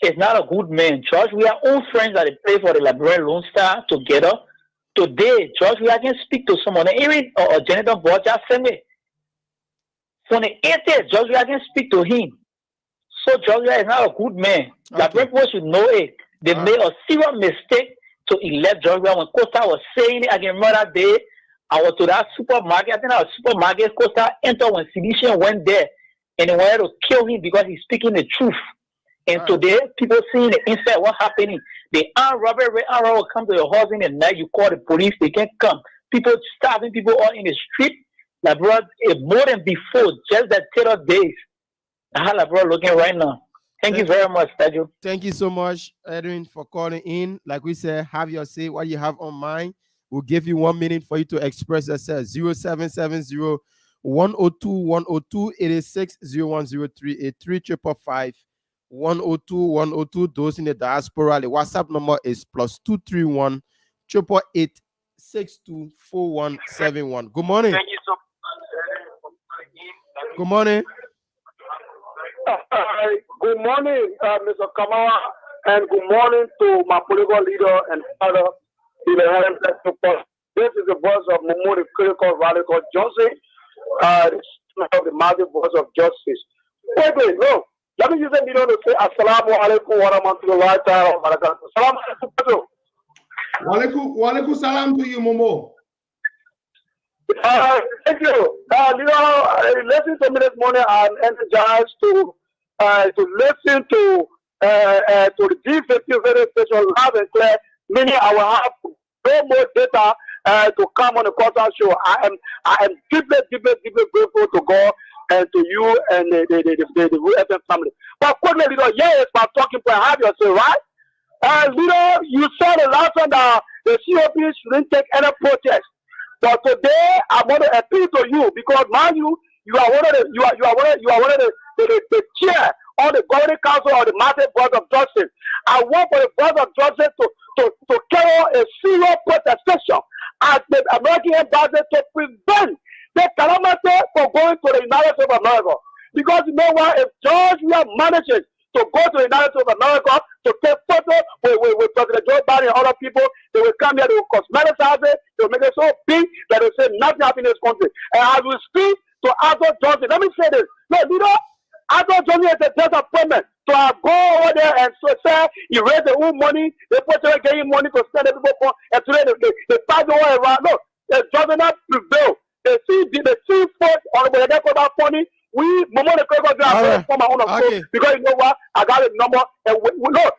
is not a good man. George Weah own friends that they play for the Liberian Lone Star together. Today, George Weah can speak to someone, even or Jonathan Borja Seme. From the 80s, George Weah can speak to him. So George Weah is not a good man. Okay. Liberian people should know it. They made a serious mistake to elect George Weah. When Costa was saying it, I can remember that day, I was to that supermarket. I think that was supermarket. Costa entered when Seditian went there and they wanted to kill him because he's speaking the truth. And today, people seeing the inside what happening. The armed robber will come to your house in the night. You call the police, they can't come. People starving people all in the street. Like, bro, more than before, just that terror days. How like, bro, looking right now. Thank you very much, Pedro. Thank you so much, Edwin, for calling in. Like we said, have your say, what you have on mind. We'll give you 1 minute for you to express yourself. 0770 102 102 86 0103 83 102 102. Those in the diaspora, the WhatsApp number is +231 888 62 4171. Good morning. Thank you so much. Good morning. Good morning, Mr. Kamara, and good morning to my political leader and father, This is the voice of Mumu, the critical radical Johnson, the mighty voice of justice. Wait, no. Let me use a minute to say Assalamu alaikum wa rahmatullahi wa barakatuh. Assalamu alaikum. Wa alaikum salam to you, Momo. Thank you. Listen to me this morning. I'm energized to listen to the G50 radio station loud and clear. Meaning I will have no more data to come on the Costa Show. I am deeply grateful to God and to you and the FM family. But quickly, leader, yes, my talking point. Have your say, right? Leader, you said the last time that the COP shouldn't take any protest. But today, I want to appeal to you because, mind you, you are one of the chair on the governing council of the Mountain Board of Justice. I want for the Board of Justice to carry on a serious protestation at the American embassy to prevent the calamity from going to the United States of America. Because you know what? If George Weah manages to go to the United States of America to take photos with President Joe Biden and other people, they will come here, they will cosmeticize it, they will make it so big that they say nothing happened in this country. And as we speak to Arthur Johnson, let me say this. No, leader, Arthur Johnny as a just appointment. So I go over there and so say you raise the own money, they put you getting money to spend people for, and today they pass the way around. No, the governor prevail. They see force on the way for that money. We Momo the president for my own okay. Because you know what? I got a number and we know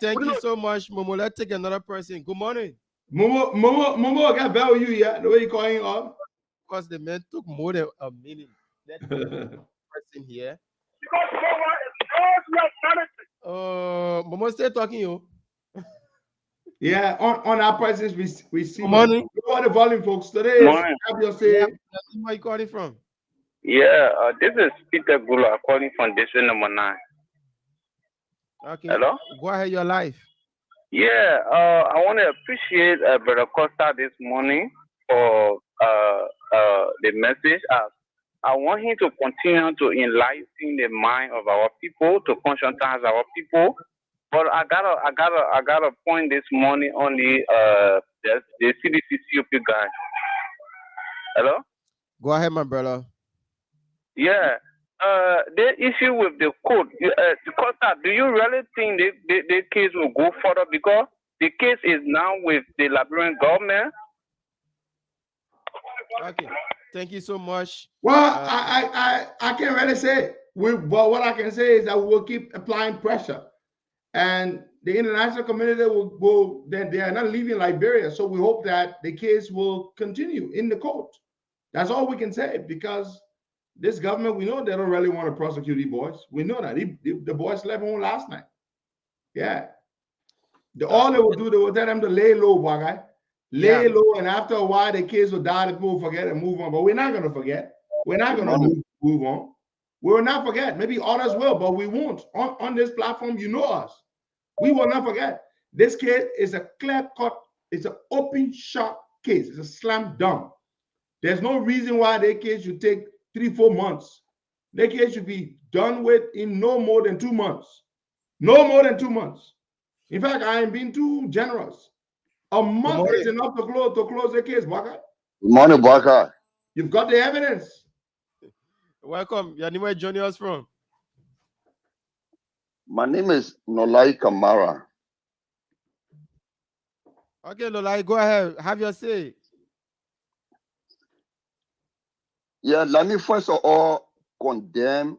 thank you so much, Momo. Let's take another person. Good morning. Momo got value, yeah. The way you calling up. Because the man took more than a minute. Let's take another person here. Momo still talking you. Yeah, on our prices we see. Good morning. Lower the volume, folks. Today is have your say. Yeah, where are you calling from? Yeah, this is Peter Gula calling from district number 9. Okay. Hello? Go ahead, your life. Yeah, I want to appreciate Brother Costa this morning for the message. I want him to continue to enlighten the mind of our people, to conscientize our people. But I got a point this morning on the CDC COP guy. Hello? Go ahead, my brother. Yeah. The issue with the code, Costa, do you really think the case will go further because the case is now with the Liberian government? Okay. Thank you so much. Well, I can't really say. But what I can say is that we will keep applying pressure, and the international community will they are not leaving Liberia, so we hope that the case will continue in the court. That's all we can say, because this government, we know they don't really want to prosecute these boys. We know that the boys left home last night. Yeah, all they will do, they will tell them to lay low, boy, guy. Lay low, and after a while, the kids will die. The people will forget and move on. But we're not going to forget. We're not going to move on. We will not forget. Maybe others will, but we won't. On this platform, you know us. We will not forget. This case is a clear-cut, it's an open shot case. It's a slam dunk. There's no reason why their case should take 3-4 months. Their case should be done with in no more than 2 months. No more than 2 months. In fact, I am being too generous. A month is enough to close the case, Baka. Good morning, Baka. You've got the evidence. Welcome. Your name, where joining us from? My name is Nolai Kamara. Okay, Nolai, go ahead. Have your say. Yeah, let me first of all condemn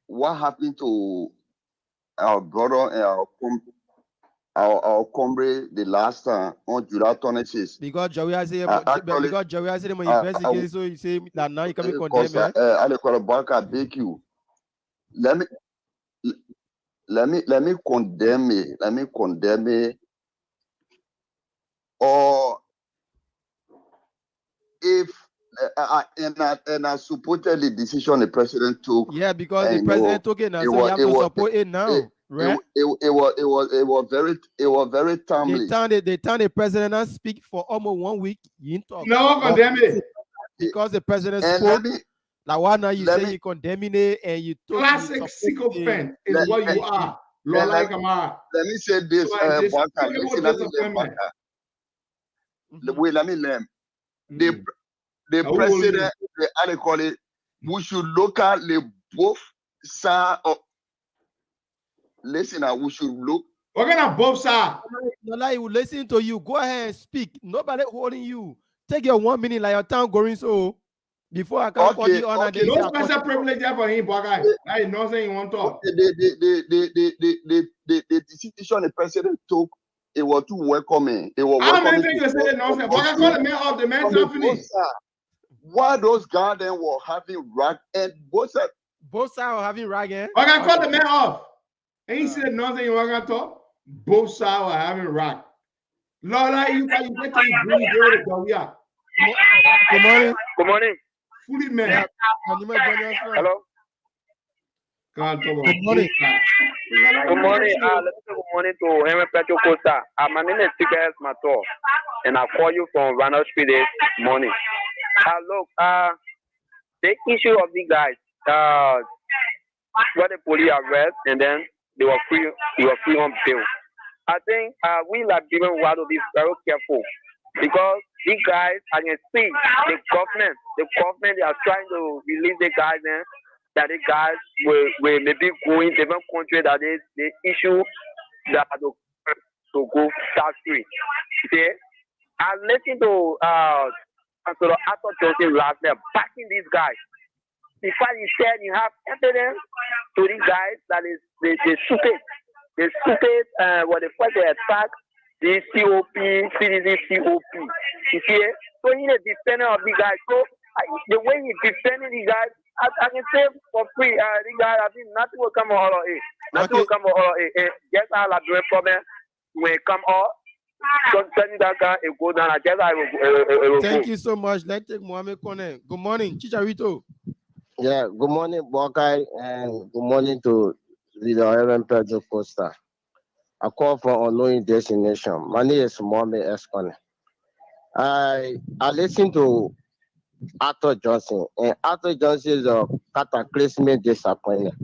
what happened to our brother and our comrade the last time on July 26th. Because Joey has said investigate, so you say that now you can be condemned. I beg you. Let me condemn me. Let me condemn me. Or if and I supported the decision the president took. Yeah, because the president took it now, so you have to support it now. Right? It was very timely. They turn the president and speak for almost 1 week. You didn't talk. No, condemn it. Because the president spoke. Like why now you say you condemning it and you took classic sycophant is what you are. Let me say this, wait, let me learn. The president, I call it, we should look at the both sides of. Listen, we should look. We're gonna both sides. He will listen to you. Go ahead and speak. Nobody holding you. Take your 1 minute like your time going so. Before I can call you on again. No special privilege there for him, boy guy. I know saying you want to talk. The decision the president took, it was too welcoming. It was how many things you say nonsense? But I call the man off, the man not finished. Why those guys then were having rag and both sides were having rag and I can call the man off. And he said nothing you want to talk. Both sides were having rag. Lord, you get to bring it to yeah. Good morning. Good morning. Fully man. Hello. Good morning. Good morning. Let's say good morning to Henry Petro Costa. My name is Tigres Mator, and I call you from Ronald Street this morning. Look, the issue of the guys, where the police arrest and then they were free on bail. I think we Liberians have to be very careful because these guys, I can see the government, they are trying to release the guys. that the guys will maybe go in different countries that they issue that to go tax free. Okay, I listened to Councilor Arthur Johnson last night backing these guys. In fact, he said you have evidence to these guys that is they stupid. They stupid when they fight the attack the COP, CDC COP. You see, so he's a defender of the guys. So the way he defending the guys, I can say for free, the guy, I think nothing will come out of it. Nothing will come out of it. Yes, I'll have a problem when it come out. Don't tell me that guy, it go down. I guess I will Thank you so much. Let's take Mohamed Kone. Good morning, Chicharito. Yeah, good morning, Bokai, and good morning to Leader Aaron Pedro Costa. I call from unknown destination. My name is Mohamed Eskone. I listen to Arthur Johnson, and Arthur Johnson is a cataclysmic disappointment.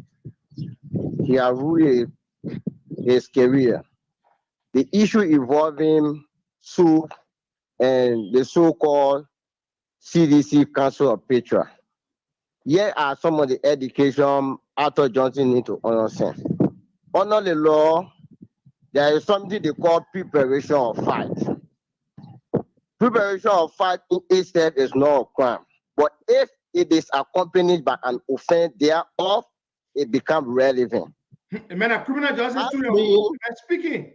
He has ruined his career. The issue involving Sue and the so-called CDC Council of Petra. Here are some of the education Arthur Johnson need to understand. Under the law, there is something they call preparation of fight. Preparation of fight in itself is not a crime. But if it is accompanied by an offense thereof, it becomes relevant. Man, a criminal justice speaking.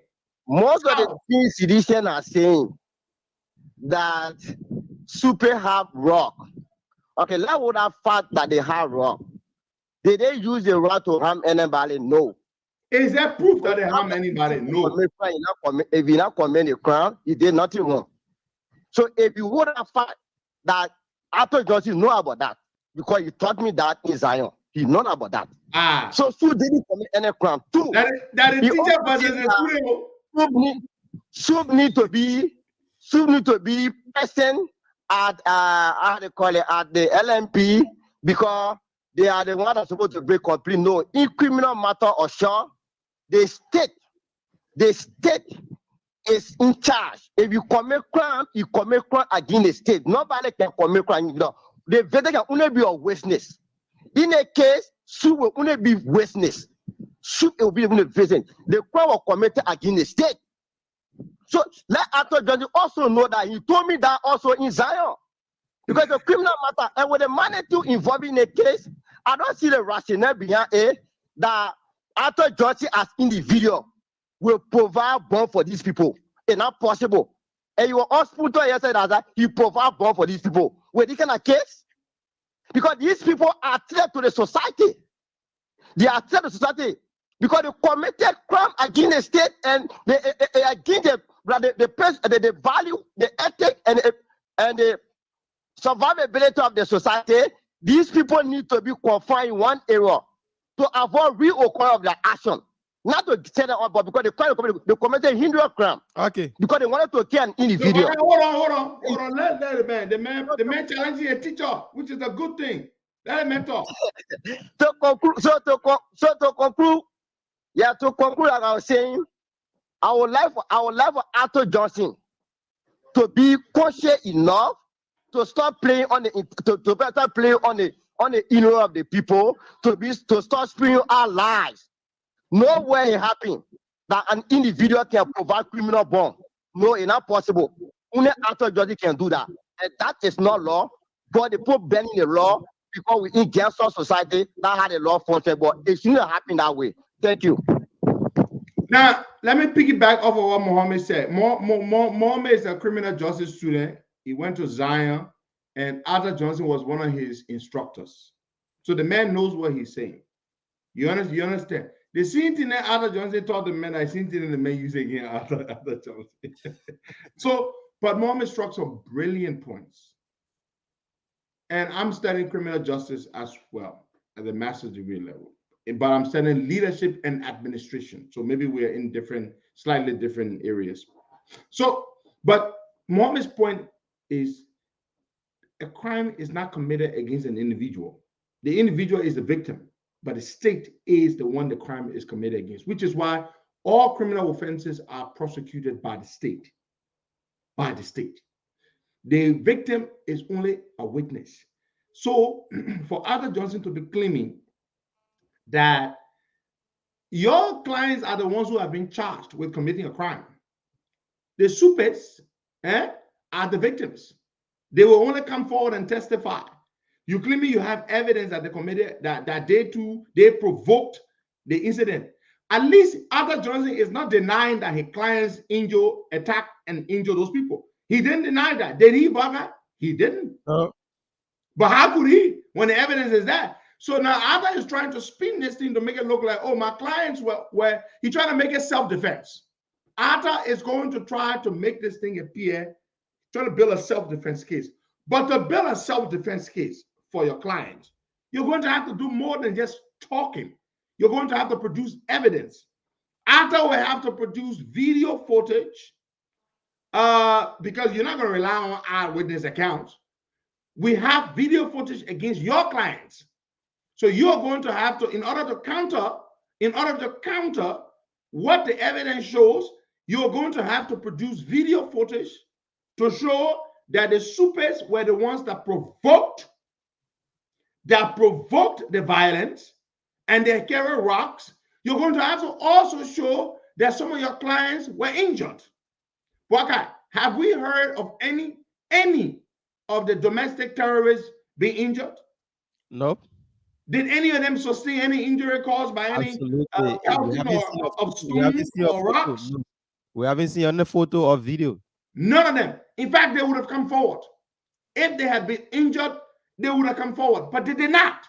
Most of the things citizens are saying that super have rock. Okay, let's hold that fact that they have rock. Did they use the rock to harm anybody? No. Is that proof that they harm anybody? No. If you not commit a crime, you did nothing wrong. So if you hold that fact that Arthur Johnson know about that, because he taught me that in Zion, he know about that. So Sue didn't commit any crime too. That is teacher versus Sue need to be present at how they call it at the LMP because they are the ones that are supposed to break complete. No, in criminal matter or sure, the state is in charge. If you commit crime, you commit crime against the state. Nobody can commit crime. You know, the verdict can only be a witness. In a case, Sue will only be witness. Sue will be the vision. The crime was committed against the state. So let Arthur Johnson also know that he told me that also in Zion. Because the criminal matter, and with the magnitude involved in a case, I don't see the rationale behind it that Arthur Johnson as individual will provide bond for these people. It's not possible. And your hospital yesterday that he provide bond for these people. With this kind of case, because these people are threat to the society. They are threat to society because they committed crime against the state and they against the value, the ethic, and the survivability of the society. These people need to be confined in one area to avoid reoccurrence of their action. Not to set them up, but because they committed hindrance crime. Okay. Because they wanted to kill an individual. So, hold on. Let the man challenging a teacher, which is a good thing. Let the man talk. To conclude, like I was saying, I would like for Arthur Johnson to be conscious enough to stop playing on to better play on the inner of the people, to start spewing our lies. Nowhere it happened that an individual can provide criminal bond. No, it's not possible. Only Arthur Johnson can do that. And that is not law. But they put bending the law because we in gangster society, that had a law function, but it shouldn't happen that way. Thank you. Now, let me piggyback off of what Mohammed said. Mohammed is a criminal justice student. He went to Zion, and Arthur Johnson was one of his instructors. So the man knows what he's saying. You understand? The same thing that Arthur Johnson taught the men, I seen it in the men using again Arthur Johnson. So, but Mohammed struck some brilliant points. And I'm studying criminal justice as well at the master's degree level. But I'm studying leadership and administration. So maybe we're in slightly different areas. So, but Mohammed's point is a crime is not committed against an individual. The individual is the victim, but the state is the one the crime is committed against, which is why all criminal offenses are prosecuted by the state. By the state. The victim is only a witness. So for Arthur Johnson to be claiming that your clients are the ones who have been charged with committing a crime. The supers are the victims. They will only come forward and testify. You claim you have evidence that they committed that they provoked the incident. At least Arthur Johnson is not denying that his clients attacked and injured those people. He didn't deny that. Did he, Baga? He didn't. But how could he when the evidence is that? So now Arthur is trying to spin this thing to make it look like, oh, my clients were he trying to make it self-defense. Arthur is going to try to make this thing appear, trying to build a self-defense case. But to build a self-defense case for your clients, you're going to have to do more than just talking. You're going to have to produce evidence. Arthur will have to produce video footage because you're not going to rely on eyewitness accounts. We have video footage against your clients. So you're going to have to, in order to counter what the evidence shows, you're going to have to produce video footage to show that the supers were the ones that provoked the violence and they carry rocks. You're going to have to also show that some of your clients were injured. Waka, have we heard of any of the domestic terrorists being injured? Nope. Did any of them sustain any injury caused by any pelting of stones or rocks? No. We haven't seen any photo or video. None of them. In fact, they would have come forward. If they had been injured, they would have come forward. But they did not.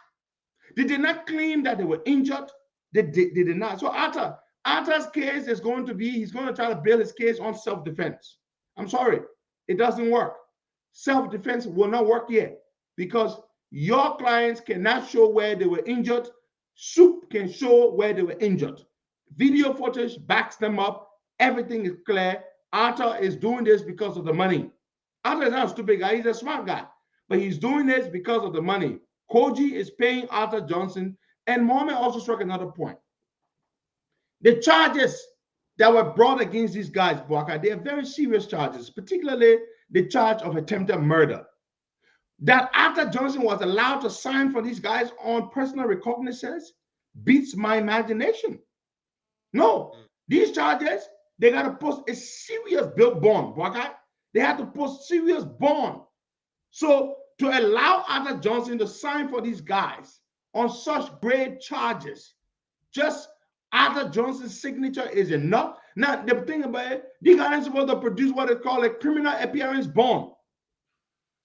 They did not claim that they were injured. They did not. So Arthur's case is going to be, he's going to try to build his case on self-defense. I'm sorry. It doesn't work. Self-defense will not work yet because your clients cannot show where they were injured. Soup can show where they were injured. Video footage backs them up. Everything is clear. Arthur is doing this because of the money. Arthur is not a stupid guy. He's a smart guy. But he's doing this because of the money. Koji is paying Arthur Johnson. And Mohammed also struck another point. The charges that were brought against these guys, Bwaka, they are very serious charges, particularly the charge of attempted murder. That Arthur Johnson was allowed to sign for these guys on personal recognizance beats my imagination. No, these charges, they got to post a serious bill bond, Bwaka. They had to post serious bond. So to allow Arthur Johnson to sign for these guys on such great charges, just Arthur Johnson's signature is enough. Now, the thing about it, these guys are supposed to produce what is called a criminal appearance bond.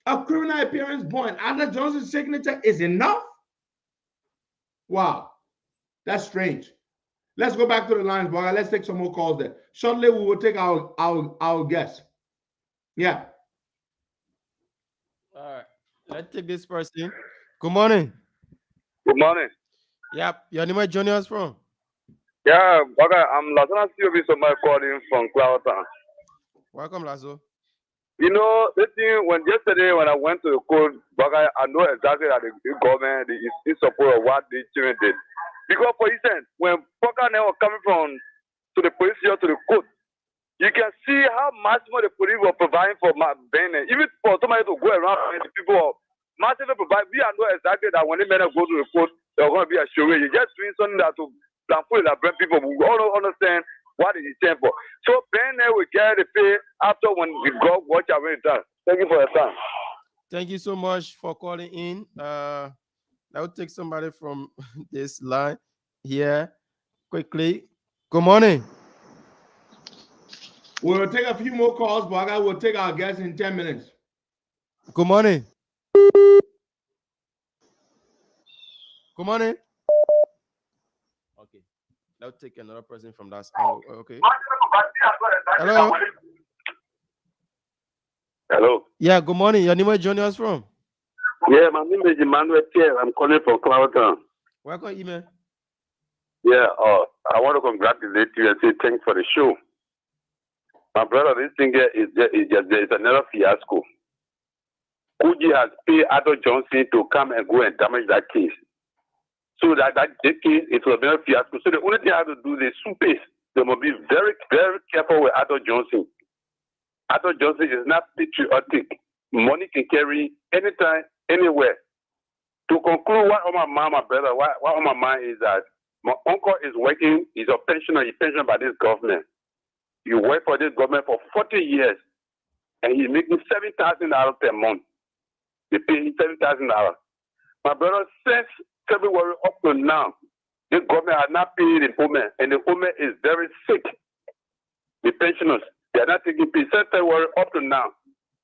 A criminal appearance bond. Arthur Johnson's signature is enough? Wow, that's strange. Let's go back to the lines, boy. Let's take some more calls there. Shortly, we will take our guests. Yeah. All right. Let's take this person. Good morning. Good morning. Yep. Your name is joining us from? Yeah, okay. I'm Lazana COB, so my calling from Cloudtown. Welcome, Lazo. You know, the thing yesterday when I went to the court, I know exactly that the government is in support of what the children did. Because, for instance, when Baka was coming from to the police here to the court, you can see how much more the police were providing for Ben. Even for somebody to go around and the people are massively provide. We know exactly that when the men go to the court, they're going to be a show. You're just doing something that to put that bring people. We all don't understand what it is stand for. So Ben will get the pay after when we go watch our return. Thank you for your time. Thank you so much for calling in. I will take somebody from this line here quickly. Good morning. We'll take a few more calls, but I will take our guests in 10 minutes. Good morning. Good morning. Okay. I'll take another person from that. Oh, okay. Hello. Hello. Yeah, good morning. Your name is joining us from? Yeah, my name is Emmanuel Pierre. I'm calling from Cloudtown. Welcome, email. Yeah, I want to congratulate you and say thanks for the show. My brother, this thing here is another fiasco. Koji has paid Arthur Johnson to come and go and damage that case. So that case, it was a very fiasco. So the only thing I have to do is super. They must be very, very careful with Arthur Johnson. Arthur Johnson is not patriotic. Money can carry anytime, anywhere. To conclude, what on my mind, my brother, what on my mind is that my uncle is working, he's a pensioner, he's pensioned by this government. He worked for this government for 40 years, and he's making $7,000 per month. They pay him $7,000. My brother, since February up to now, this government has not paid the woman, and the woman is very sick. The pensioners, they are not taking pay. Since February up to now,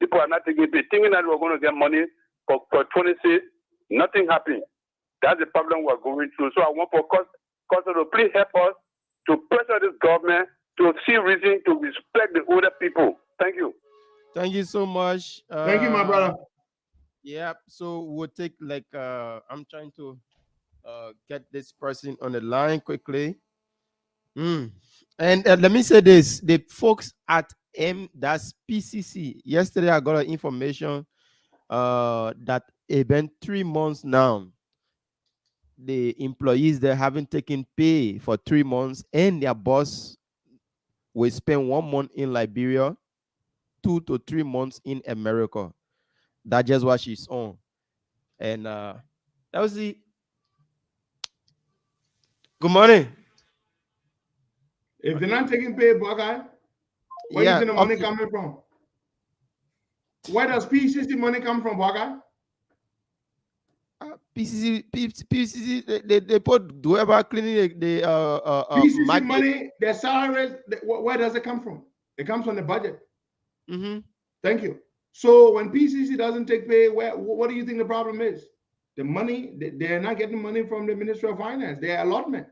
people are not taking pay, thinking that we're going to get money for 26. Nothing happened. That's the problem we're going through. So I want for Costa to please help us to pressure this government to see reason to respect the older people. Thank you. Thank you so much. Thank you, my brother. Yeah, so we'll take like I'm trying to get this person on the line quickly. And let me say this: the folks at that's PCC. Yesterday, I got information that it's been 3 months now. The employees they haven't taken pay for 3 months, and their boss will spend 1 month in Liberia, 2 to 3 months in America. That's just what she's on. And that was the good morning. If they're not taking pay, Buckeye, where do you think the money coming from? Where does PCC money come from, Buckeye? PCC, they put whoever cleaning the PCC money, their salaries, where does it come from? It comes from the budget. Thank you. So when PCC doesn't take pay, what do you think the problem is? The money, they're not getting money from the Ministry of Finance, their allotment.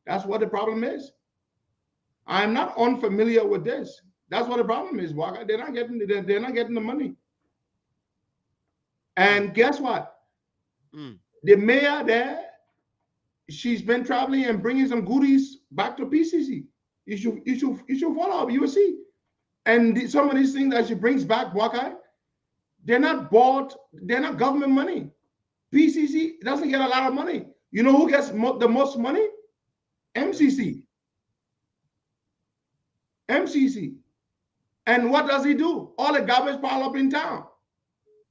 That's what the problem is. I'm not unfamiliar with this. That's what the problem is, Waka. They're not getting the money. And guess what? The mayor there, she's been traveling and bringing some goodies back to PCC. You should follow up. You will see. And some of these things that she brings back, Waka, they're not bought. They're not government money. PCC doesn't get a lot of money. You know who gets the most money? MCC. MCC. And what does he do? All the garbage pile up in town.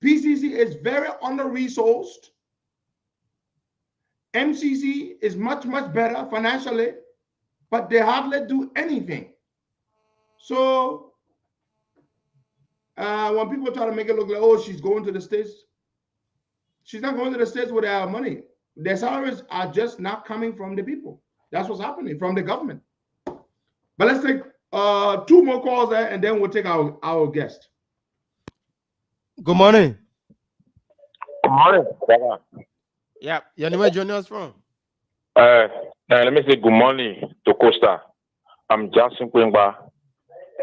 PCC is very under-resourced. MCC is much, much better financially, but they hardly do anything. So when people try to make it look like, oh, she's going to the States, she's not going to the States with their money. Their salaries are just not coming from the people. That's what's happening from the government. But let's take 2 more calls there, and then we'll take our guest. Good morning. Good morning. Yeah, you know where joining us from? Let me say good morning to Costa. I'm Johnson Quimba,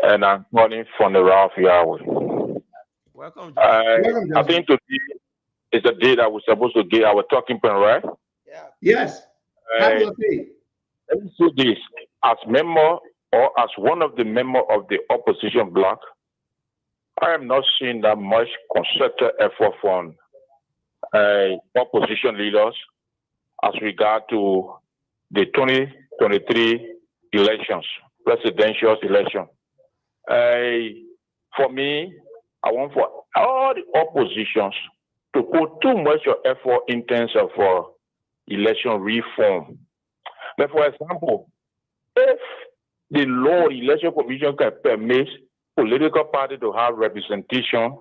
and I'm calling from the Ralph Yahweh. Welcome. I think today is the day that we're supposed to get our talking point, right? Yes. Let me say this. As member or as one of the members of the opposition bloc, I am not seeing that much concerted effort from opposition leaders as regard to the 2023 elections, presidential election. For me, I want for all the oppositions to put too much effort in terms of election reform. But for example, if the law election commission can permit political party to have representation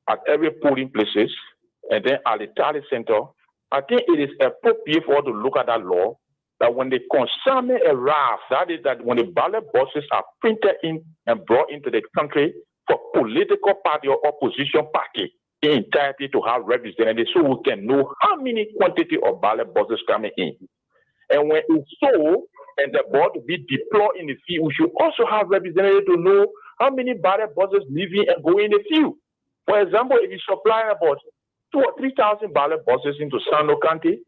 at every polling places and then at the tally center, I think it is appropriate for us to look at that law that when the consignment arrives, that is that when the ballot boxes are printed in and brought into the country for political party or opposition party in entirety to have representatives so we can know how many quantity of ballot boxes coming in. And when it's so, and the board to be deployed in the field, we should also have representatives to know how many ballot boxes leaving and going in the field. For example, if you supply about 2,000 or 3,000 ballot boxes into Sando County,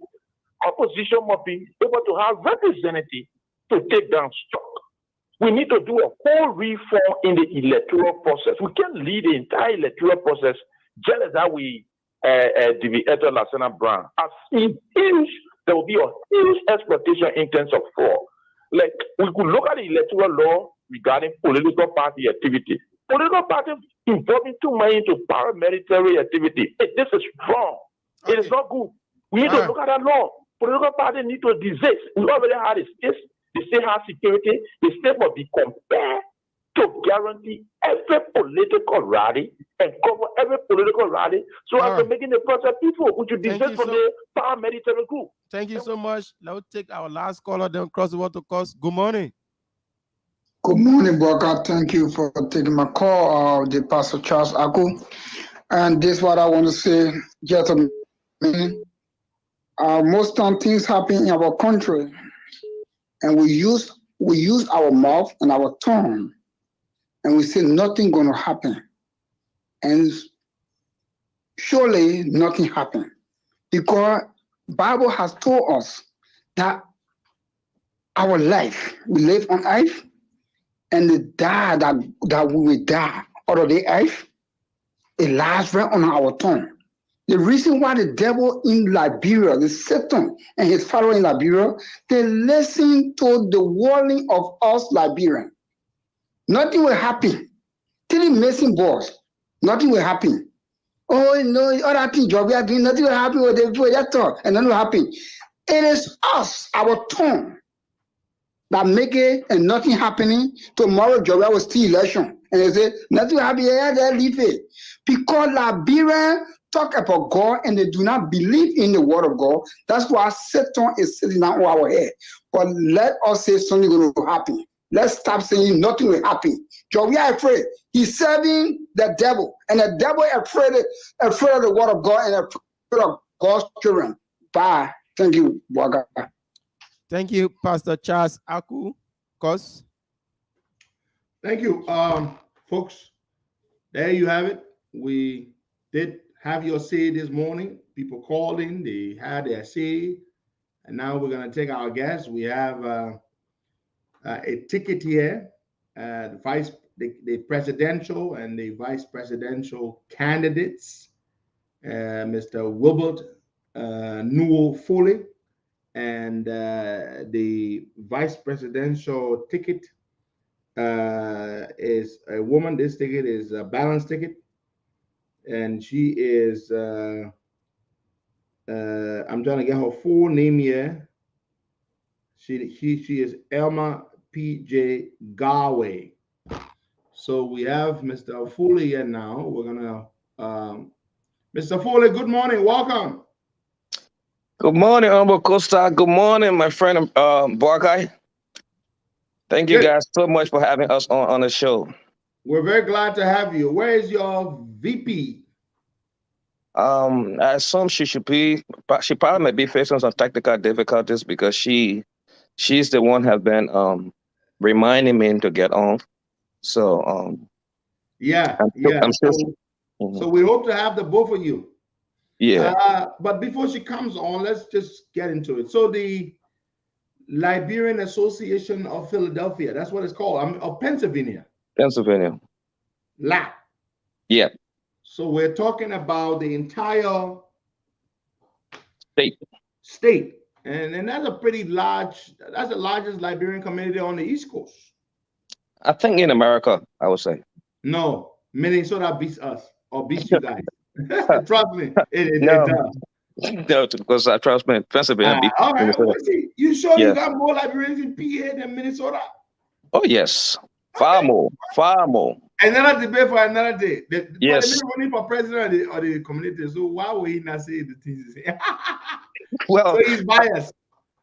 opposition must be able to have representatives to take down stock. We need to do a whole reform in the electoral process. We can't lead the entire electoral process just as that we deviated Lassana Brown. As in huge, there will be a huge exploitation in terms of fraud. Like we could look at the electoral law regarding political party activity. Political parties involving too much into paramilitary activity. This is wrong. It is not good. We need to look at that law. Political parties need to desist. We already had the state has security. The state must be compared to guarantee every political rally and cover every political rally so as to making the process peaceful, which you desist from the paramilitary group. Thank you so much. Let's take our last caller, then cross over to Cost. Good morning. Good morning, Boga. Thank you for taking my call, the Pastor Charles Aku. And this is what I want to say, just a minute. Most time things happen in our country, and we use our mouth and our tongue, and we say nothing gonna happen. And surely nothing happened. Because Bible has told us that our life, we live on earth, and the die that we will die out of the earth, it lies right on our tongue. The reason why the devil in Liberia, the Satan and his followers in Liberia, they listen to the warning of us Liberians. Nothing will happen. Till the missing boss, nothing will happen. Oh no, other things job we are doing, nothing will happen with that talk, and nothing will happen. It is us, our tongue, that make it and nothing happening. Tomorrow job will still election. And they say, nothing will happen, yeah, they leave it. Because Liberians talk about God and they do not believe in the word of God. That's why Satan is sitting on our head. But let us say something going to happen. Let's stop saying nothing will happen. Job, we are afraid. He's serving the devil. And the devil is afraid of the word of God and afraid of God's children. Bye. Thank you, Boga. Thank you, Pastor Charles Aku. Cos. Thank you, folks. There you have it. We did have your say this morning. People called in, they had their say, and now we're going to take our guests. We have a ticket here, the presidential and the vice presidential candidates, Mr. Wilbert Newell Foley, and the vice presidential ticket is a woman. This ticket is a balanced ticket, and she is I'm trying to get her full name here. She is Elma P.J. Garway. So we have Mr. Foley here now. We're gonna Mr. Foley, good morning, welcome. Good morning, Humble Costa. Good morning, my friend Borkai. Thank you guys so much for having us on the show. We're very glad to have you. Where is your VP? I assume she probably might be facing some technical difficulties because she's the one have been reminding me to get on. So I'm sure so we hope to have the both of you. Yeah. But before she comes on, let's just get into it. So the Liberian Association of Philadelphia, that's what it's called, of Pennsylvania. Pennsylvania. LAP. Yeah. So we're talking about the entire state. And that's a pretty large, that's the largest Liberian community on the East Coast. I think in America, I would say. No, Minnesota beats us or beats you guys. Trust me, it does. No, because I trust me, Pennsylvania. All right, well, see, you sure you Yeah. got more Liberians in PA than Minnesota? Oh yes, far more. Another debate for another day. Yes. The running for president of the community, so why would he not say the things he say? Well, so he's biased.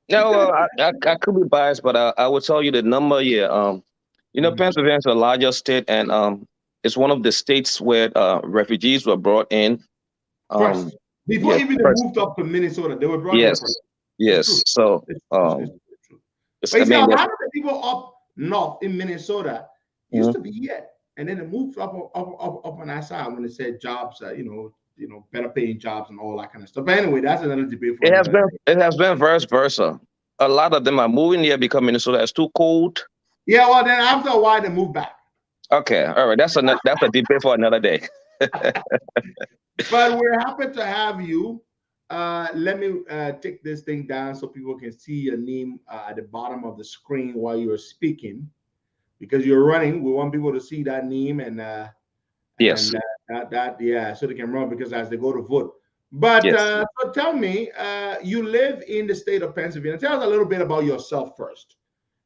No, I could be biased, but I would tell you the number here. Pennsylvania is the largest state, and it's one of the states where refugees were brought in. First, before even they moved up to Minnesota, they were brought in first. Yes. So, but you see, a lot of the people up north in Minnesota used to be here, and then they moved up on that side when they said jobs, better paying jobs and all that kind of stuff. But anyway, that's another debate. It has been vice versa. A lot of them are moving here because Minnesota is too cold. Yeah, well, then after a while they move back. Okay, all right. That's a debate for another day. But we're happy to have you. Let me take this thing down so people can see your name at the bottom of the screen while you're speaking, because you're running. We want people to see that name and yes, so they can run, because as they go to vote. But Yes. so tell me, you live in the state of Pennsylvania. Tell us a little bit about yourself first.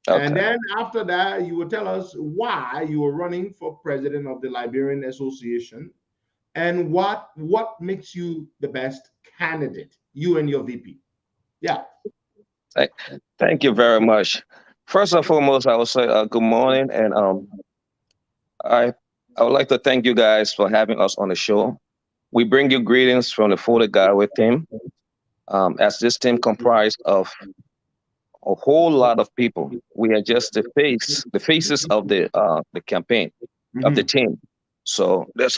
And Okay. then after that, you will tell us why you were running for president of the Liberian Association and what makes you the best candidate, you and your VP. Yeah. Thank you very much. First and foremost, I will say good morning, and I I would like to thank you guys for having us on the show. We bring you greetings from the Fully Godway team. As this team comprised of a whole lot of people, we are just the faces of the campaign of the team. So that's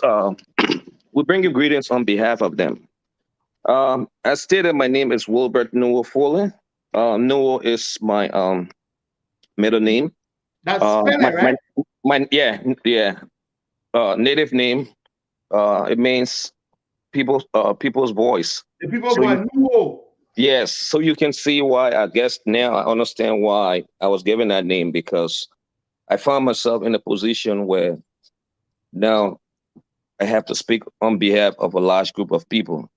we bring you greetings on behalf of them. As stated, my name is Wilbert Noah Foley. Noah is my middle name. That's spell it, right? Native name. It means people's voice. The people's voice. Nuo. Yes, so you can see why. I guess now I understand why I was given that name, because I found myself in a position where now I have to speak on behalf of a large group of people.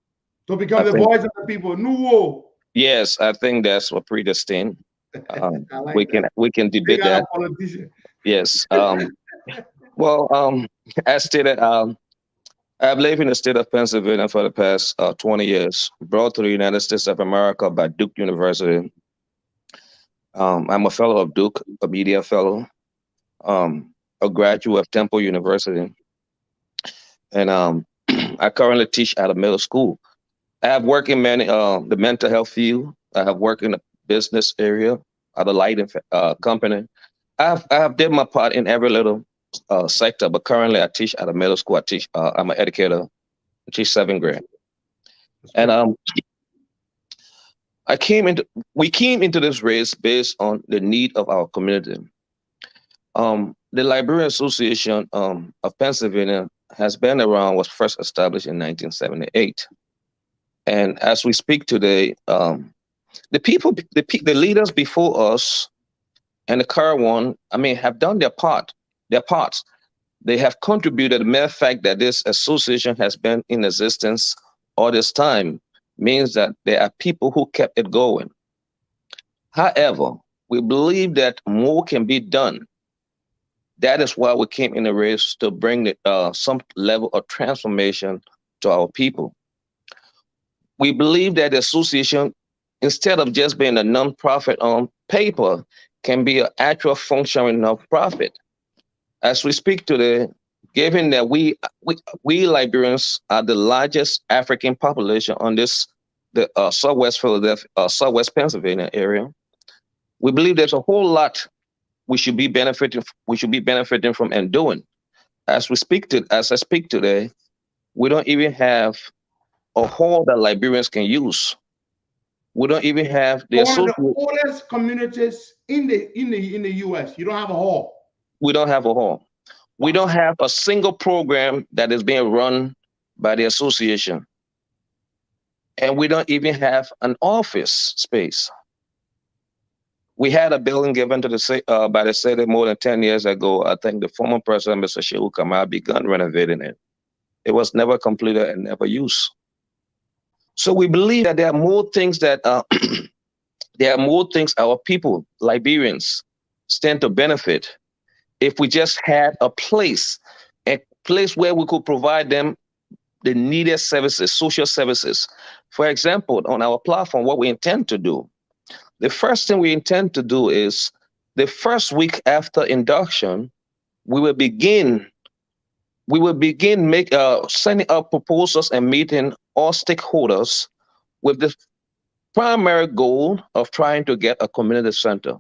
To become the voice of the people. Nuo. Yes, I think that's what predestined. Like we can debate that. Yes. Well, as stated, I've lived in the state of Pennsylvania for the past 20 years, brought to the United States of America by Duke University. I'm a fellow of Duke, a media fellow, a graduate of Temple University, and I currently teach at a middle school. I have worked in the mental health field. I have worked in the business area at a lighting company. I have did my part in every little sector, but currently I teach at a middle school. I'm an educator. I teach 7th grade. And we came into this race based on the need of our community. The Liberian Association of Pennsylvania has been around, was first established in 1978. And as we speak today, the leaders before us and the current one, have done their parts. They have contributed. The mere fact that this association has been in existence all this time means that there are people who kept it going. However, we believe that more can be done. That is why we came in the race, to bring some level of transformation to our people. We believe that the association, instead of just being a nonprofit on paper, can be an actual functioning nonprofit. As we speak today, given that we Liberians are the largest African population on the Southwest Philadelphia, Southwest Pennsylvania area, we believe there's a whole lot we should be benefiting from and doing. As I speak today, we don't even have a hall that Liberians can use. We don't even have one of the oldest communities in the U.S. You don't have a hall. We don't have a hall. We don't have a single program that is being run by the association. And we don't even have an office space. We had a building given to by the city more than 10 years ago. I think the former president, Mr. Shehu Kamal, began renovating it. It was never completed and never used. So we believe that there are more things our people, Liberians, stand to benefit if we just had a place where we could provide them the needed services, social services. For example, on our platform, what we intend to do, the first thing we intend to do is the first week after induction, we will begin sending out proposals and meeting all stakeholders with the primary goal of trying to get a community center.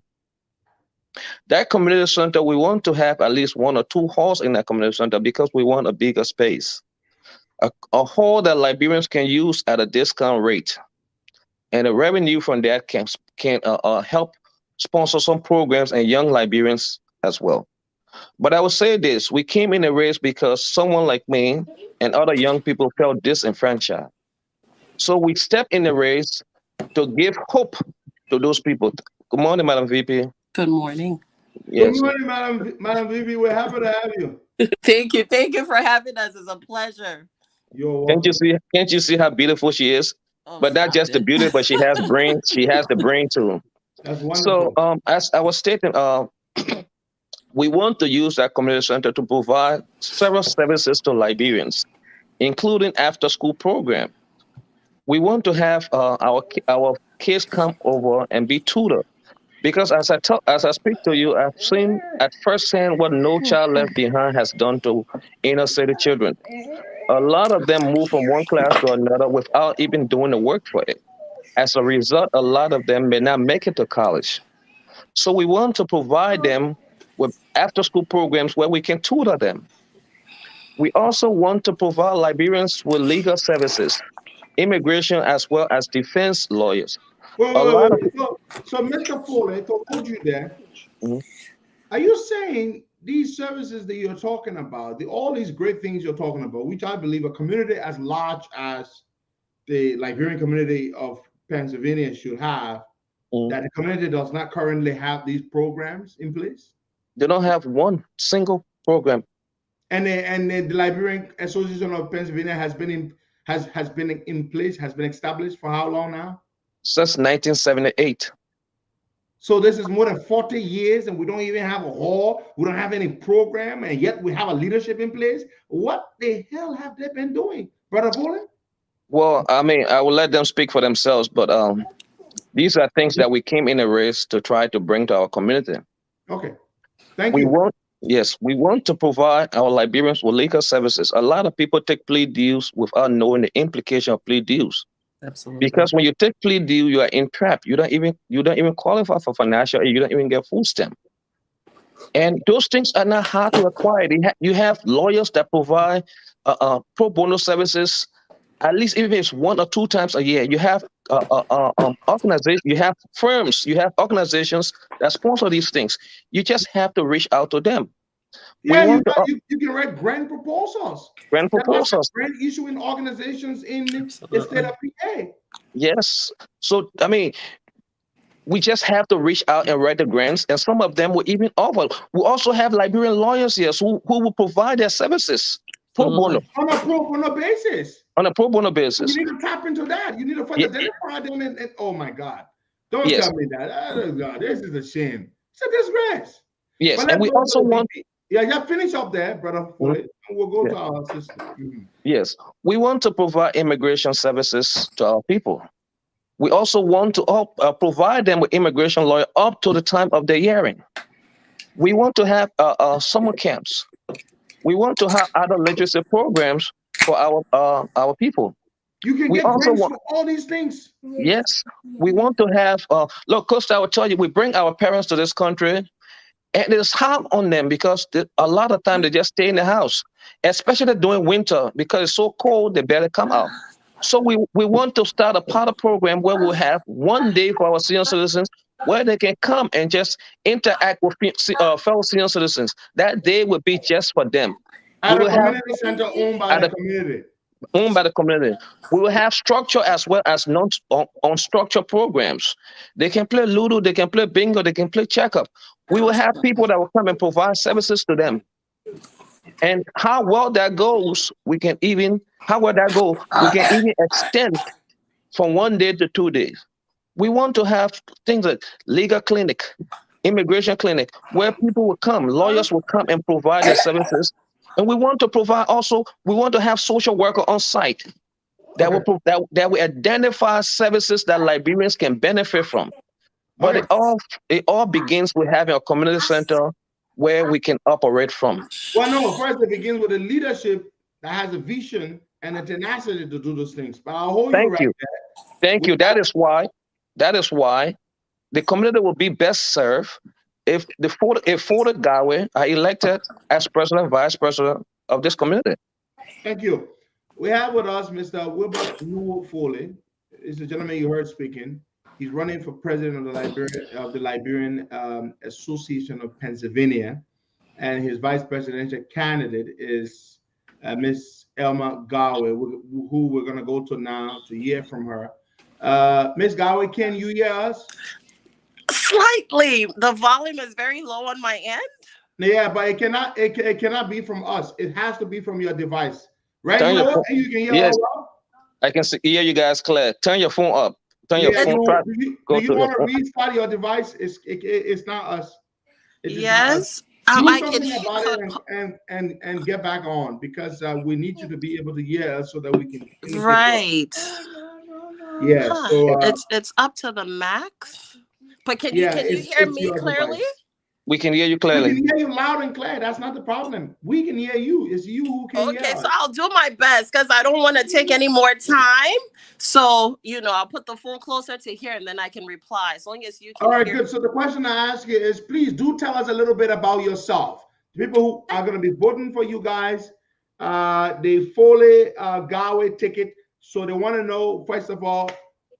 That community center, we want to have at least 1 or 2 halls in that community center because we want a bigger space. A hall that Liberians can use at a discount rate. And the revenue from that can help sponsor some programs and young Liberians as well. But I would say this, we came in a race because someone like me and other young people felt disenfranchised. So we stepped in the race to give hope to those people. Good morning, Madam VP. Good morning. Yes. Good morning, Madam VP. We're happy to have you. Thank you for having us. It's a pleasure. Can't you see how beautiful she is? But not just the beauty, but she has brain. She has the brain too. That's wonderful. So, as I was stating, we want to use that community center to provide several services to Liberians, including after-school program. We want to have our kids come over and be tutored. Because as I speak to you, I've seen at first hand what No Child Left Behind has done to inner city children. A lot of them move from one class to another without even doing the work for it. As a result, a lot of them may not make it to college. So we want to provide them with after-school programs where we can tutor them. We also want to provide Liberians with legal services, immigration as well as defense lawyers. Wait. A lot of So Mr. Foley, to hold you there, are you saying these services that you're talking about, all these great things you're talking about, which I believe a community as large as the Liberian community of Pennsylvania should have, that the community does not currently have these programs in place? They don't have one single program. And the Liberian Association of Pennsylvania has been in place, has been established for how long now? Since 1978. So this is more than 40 years, and we don't even have a hall. We don't have any program, and yet we have a leadership in place. What the hell have they been doing, Brother Foley? Well, I mean, I will let them speak for themselves, but these are things that we came in a race to try to bring to our community. Okay, thank you. We want to provide our Liberians with legal services. A lot of people take plea deals without knowing the implication of plea deals. Absolutely. Because when you take plea deal, you are entrapped. You don't even qualify for financial aid. You don't even get food stamp. And those things are not hard to acquire. You have lawyers that provide pro bono services, at least even if it's 1 or 2 times a year. You have organizations, you have firms, you have organizations that sponsor these things. You just have to reach out to them. Yeah, you can write grant proposals. Grant proposals. Grant issuing organizations in the state of PA. Yes. So, I mean, we just have to reach out and write the grants, and some of them will even offer. We also have Liberian lawyers here who will provide their services pro bono. On a pro bono basis. On a pro bono basis. You need to tap into that. You need to further identify them and oh my God. Don't tell me that. Oh God, this is a shame. It's a disgrace. Yes, and we also want... Yeah, finish up there, Brother Foley, and we'll go to our system. Yes, we want to provide immigration services to our people. We also want to provide them with immigration lawyer up to the time of their hearing. We want to have summer camps. We want to have other literacy programs for our people. You can get grants for all these things. Yes, we want to have. Look, Costa, I will tell you, we bring our parents to this country, and there's harm on them because a lot of time they just stay in the house, especially during winter because it's so cold they barely come out. So we want to start a pilot program where we'll have 1 day for our senior citizens where they can come and just interact with fellow senior citizens. That day will be just for them. At a community center owned by the community. Owned by the community. We will have structure as well as unstructured programs. They can play Ludo, they can play bingo, they can play checkup. We will have people that will come and provide services to them. And how well that goes, we can even extend from 1 day to 2 days. We want to have things like legal clinic, immigration clinic, where people will come, lawyers will come and provide their services. And we want to provide also, we want to have social worker on site that will identify services that Liberians can benefit from. But it all begins with having a community center where we can operate from. Well, no, first it begins with a leadership that has a vision and a tenacity to do those things. But I'll hold you right there. Thank you. That is why the community will be best served if Ford Gawe are elected as president, vice president of this community. Thank you. We have with us Mr. Wilbert Newell Foley. Is the gentleman you heard speaking. He's running for president of the Liberian Association of Pennsylvania, and his vice presidential candidate is Miss Elma Gawe, who we're going to go to now to hear from her. Miss Gawe, can you hear us? Slightly. The volume is very low on my end. Yeah, but it cannot be from us. It has to be from your device. Right, Turn your phone. you can hear Yes, all well? I can hear you guys clear. Turn your phone up. Turn your Yeah, phone. do Go you to want the to restart your device? It's not us. It is not us. Yes. Do I can. something about it and get back on, because we need you to be able to hear us so that we can communicate well. Right. Yeah. Huh. So It's up to the max. But can you hear it's me your clearly? device. We can hear you We clearly. can hear you loud and clear. That's not the problem. We can hear you. It's you who can hear Okay, us. so I'll do my best because I don't want to take any more time. So, I'll put the phone closer to here and then I can reply as long as you can All right, hear. good. So the question I ask you is, please do tell us a little bit about yourself. The people who are going to be voting for you guys, they fully Galway ticket. So they want to know, first of all,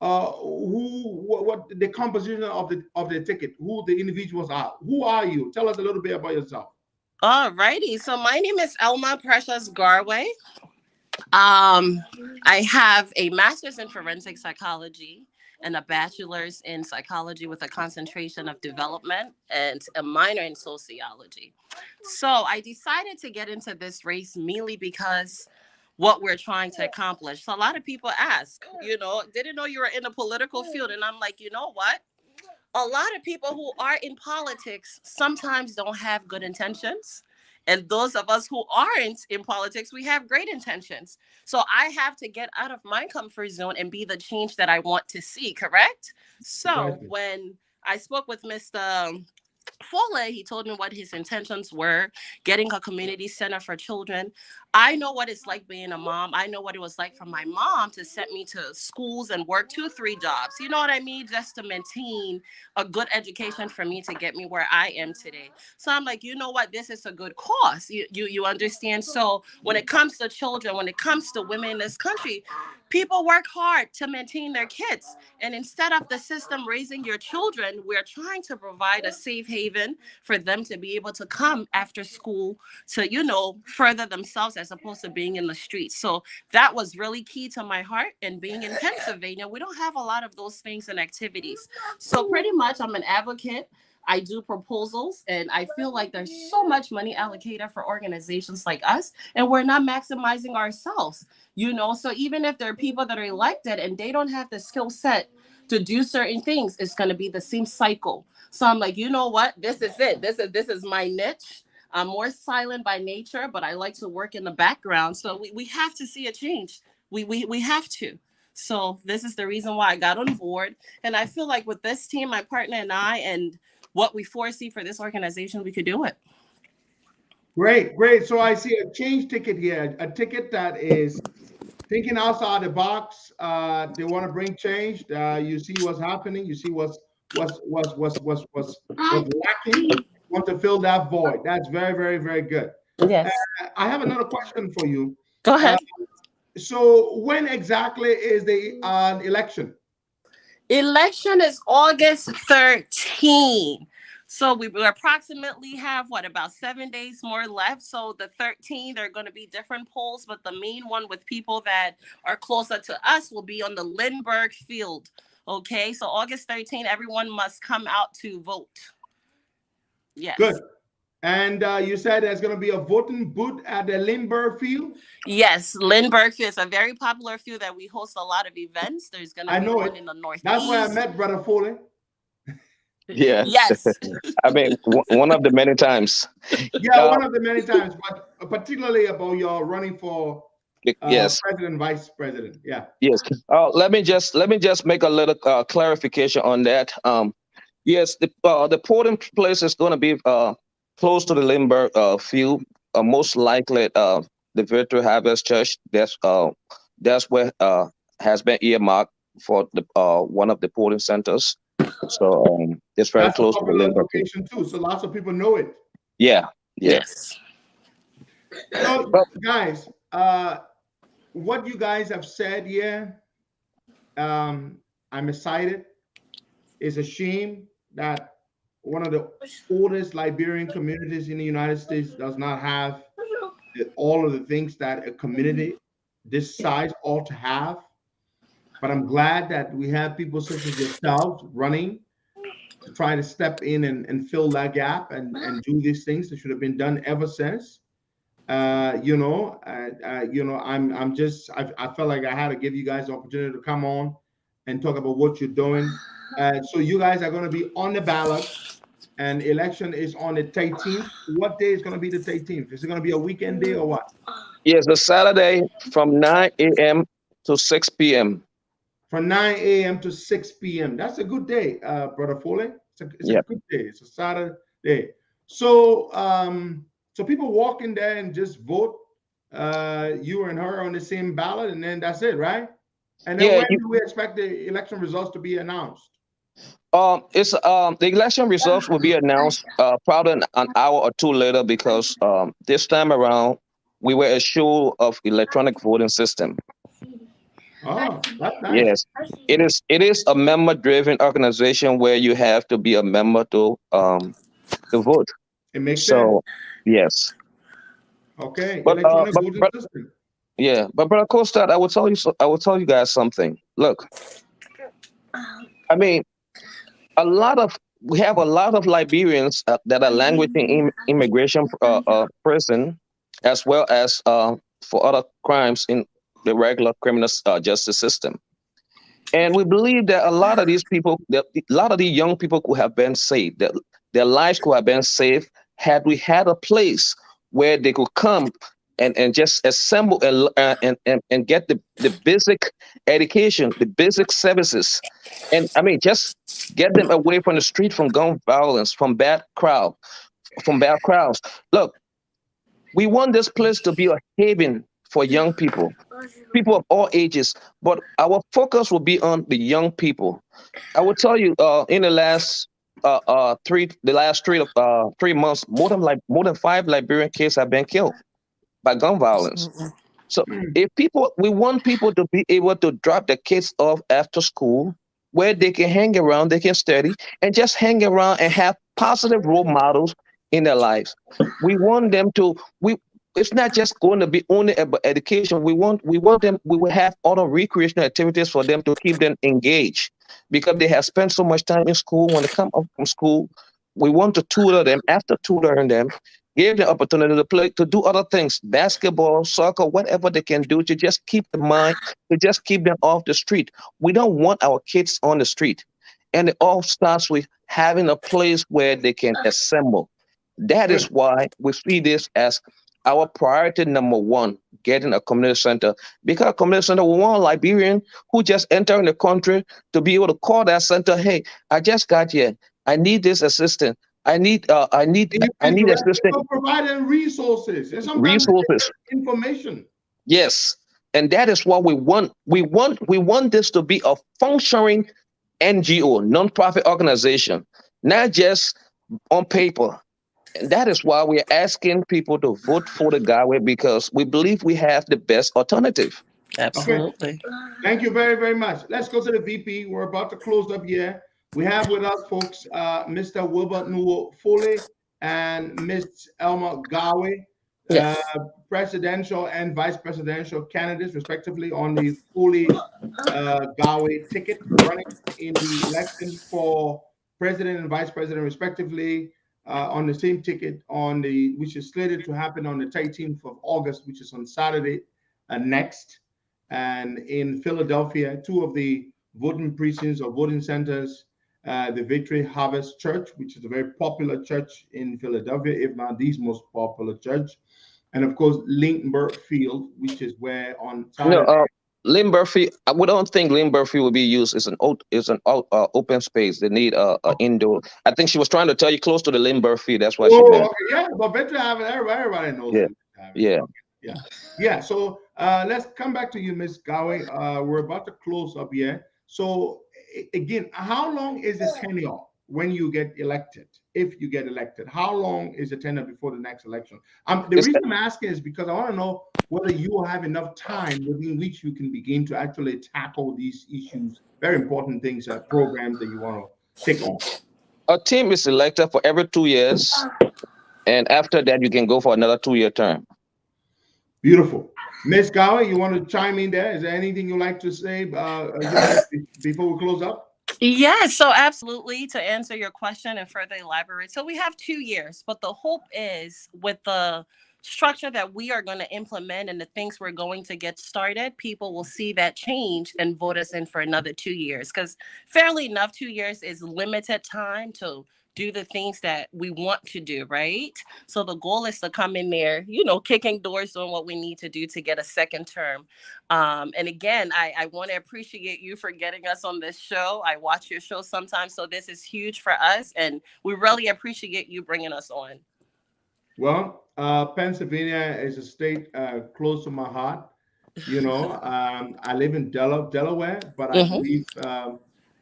what the composition of the ticket, who the individuals are. Who are you? Tell us a little bit about yourself. All righty. So my name is Elma Precious Garway. I have a master's in forensic psychology and a bachelor's in psychology with a concentration of development and a minor in sociology. So I decided to get into this race mainly because what we're trying to accomplish. So a lot of people ask, didn't know you were in a political field. And I'm like, you know what? A lot of people who are in politics sometimes don't have good intentions. And those of us who aren't in politics, we have great intentions. So I have to get out of my comfort zone and be the change that I want to see, correct? So when I spoke with Mr. Foley, he told me what his intentions were, getting a community center for children. I know what it's like being a mom. I know what it was like for my mom to send me to schools and work 2-3 jobs. You know what I mean? Just to maintain a good education for me to get me where I am today. So I'm like, you know what? This is a good cause. You understand? So when it comes to children, when it comes to women in this country, people work hard to maintain their kids. And instead of the system raising your children, we're trying to provide a safe haven for them to be able to come after school to, further themselves as opposed to being in the streets. So that was really key to my heart. And being in Pennsylvania, we don't have a lot of those things and activities. So pretty much I'm an advocate. I do proposals, and I feel like there's so much money allocated for organizations like us, and we're not maximizing ourselves, So even if there are people that are elected and they don't have the skill set to do certain things, it's going to be the same cycle. So I'm like, you know what? This is it. This is my niche. I'm more silent by nature, but I like to work in the background. So we have to see a change. We have to. So this is the reason why I got on board. And I feel like with this team, my partner and I, and what we foresee for this organization, we could do it. Great. So I see a change ticket here, a ticket that is thinking outside the box. They want to bring change. You see what's happening. You see what's lacking. Want to fill that void. That's very, very, very good. Yes. I have another question for you. Go ahead. So when exactly is the election? Election is August 13th. So we approximately have about 7 days more left. So the 13th, there are going to be different polls, but the main one with people that are closer to us will be on the Lindbergh field. Okay, so August 13th, everyone must come out to vote. Yes. Good. And you said there's going to be a voting booth at the Lindbergh field? Yes, Lindbergh field is a very popular field that we host a lot of events. There's going to be one in the Northeast. That's where I met Brother Foley. Yeah. Yes. I mean, one of the many times. Yeah, one of the many times, but particularly about your running for yes, president, vice president. Yeah. yes. Let me just make a little clarification on that. Yes, the polling place is going to be close to the Lindbergh field. Most likely, the Victory Harvest Church. That's where has been earmarked for the one of the polling centers. So it's very close to the Lindbergh location too. So lots of people know it. Yeah. Yes. So guys, what you guys have said here, I'm excited. It's a shame that one of the oldest Liberian communities in the United States does not have all of the things that a community this size ought to have. But I'm glad that we have people such as yourselves running to try to step in and fill that gap and do these things that should have been done ever since. You know, I felt like I had to give you guys the opportunity to come on and talk about what you're doing. So you guys are going to be on the ballot, and election is on the 13th. What day is going to be the 13th? Is it going to be a weekend day or what? Yes, the Saturday from 9 a.m. to 6 p.m. From 9 a.m. to 6 p.m. That's a good day, Brother Foley. It's a good day. It's a Saturday. So so people walk in there and just vote. You and her on the same ballot, and then that's it, right? And then when do we expect the election results to be announced? The election results will be announced probably an hour or two later, because this time around we were assured of electronic voting system. Oh, that's nice. Yes, it is a member-driven organization where you have to be a member to vote. It makes sense. Yes. Okay. But, Electronic voting system. Yeah, but Brother Costa, I will tell you guys something. Look, I mean, we have a lot of Liberians that are languishing in immigration prison, as well as for other crimes in the regular criminal justice system. And we believe that a lot of these people, a lot of these young people could have been saved, that their lives could have been saved had we had a place where they could come and just assemble and get the basic education, the basic services. And I mean, just get them away from the street, from gun violence, from bad crowds. Look, we want this place to be a haven for young people of all ages, but our focus will be on the young people. I will tell you, in the last 3 months, more than 5 Liberian kids have been killed by gun violence. So we want people to be able to drop the kids off after school, where they can hang around, they can study, and just hang around and have positive role models in their lives. We want them to. It's not just going to be only about education. We will have other recreational activities for them to keep them engaged, because they have spent so much time in school. When they come up from school, we want to tutor them. After tutoring them, give them opportunity to play, to do other things, basketball, soccer, whatever they can do to just keep the mind, to just keep them off the street. We don't want our kids on the street. And it all starts with having a place where they can assemble. That is why we see this as our priority number one, getting a community center. Because a community center, we want a Liberian who just entered in the country to be able to call that center, hey, I just got here. I need this assistance. I need assistance. Providing resources and sometimes information. Yes, and that is what we want. We want this to be a functioning NGO, non-profit organization, not just on paper. And that is why we're asking people to vote for the Gawe, because we believe we have the best alternative. Absolutely. Okay. Thank you very, very much. Let's go to the VP. We're about to close up here. We have with us, folks, Mr. Wilbert Nuwo Foley and Ms. Elma Gawe, presidential and vice presidential candidates, respectively, on the Foley Gawe ticket, running in the election for president and vice president, respectively. On the same ticket, which is slated to happen on the 13th of August, which is on Saturday next. And in Philadelphia, 2 of the voting precincts or voting centers, the Victory Harvest Church, which is a very popular church in Philadelphia, if not the most popular church. And of course, Lindbergh Field, which is where on Saturday. Lindbergh Field, we don't think Lindbergh Field will be used as an open space. They need an indoor. I think she was trying to tell you close to the Lindbergh Field. That's why she meant. Okay, yeah, but Victory Harvest, everybody knows. Yeah. So let's come back to you, Ms. Gawe. We're about to close up here. So again, how long is the tenure when you get elected? If you get elected, how long is the tenure before the next election? The reason I'm asking is because I want to know whether you will have enough time within which you can begin to actually tackle these issues, very important things, programs that you want to take on. A team is elected for every 2 years, and after that, you can go for another 2-year term. Beautiful. Ms. Gawe, you want to chime in there? Is there anything you'd like to say before we close up? Yes, so absolutely, to answer your question and further elaborate. So we have 2 years, but the hope is with the structure that we are going to implement and the things we're going to get started, people will see that change and vote us in for another 2 years. Because fairly enough, 2 years is limited time to do the things that we want to do, right? So the goal is to come in there, kicking doors, doing what we need to do to get a second term. And again, I want to appreciate you for getting us on this show. I watch your show sometimes, so this is huge for us, and we really appreciate you bringing us on. Well, Pennsylvania is a state close to my heart. I live in Delaware, but I believe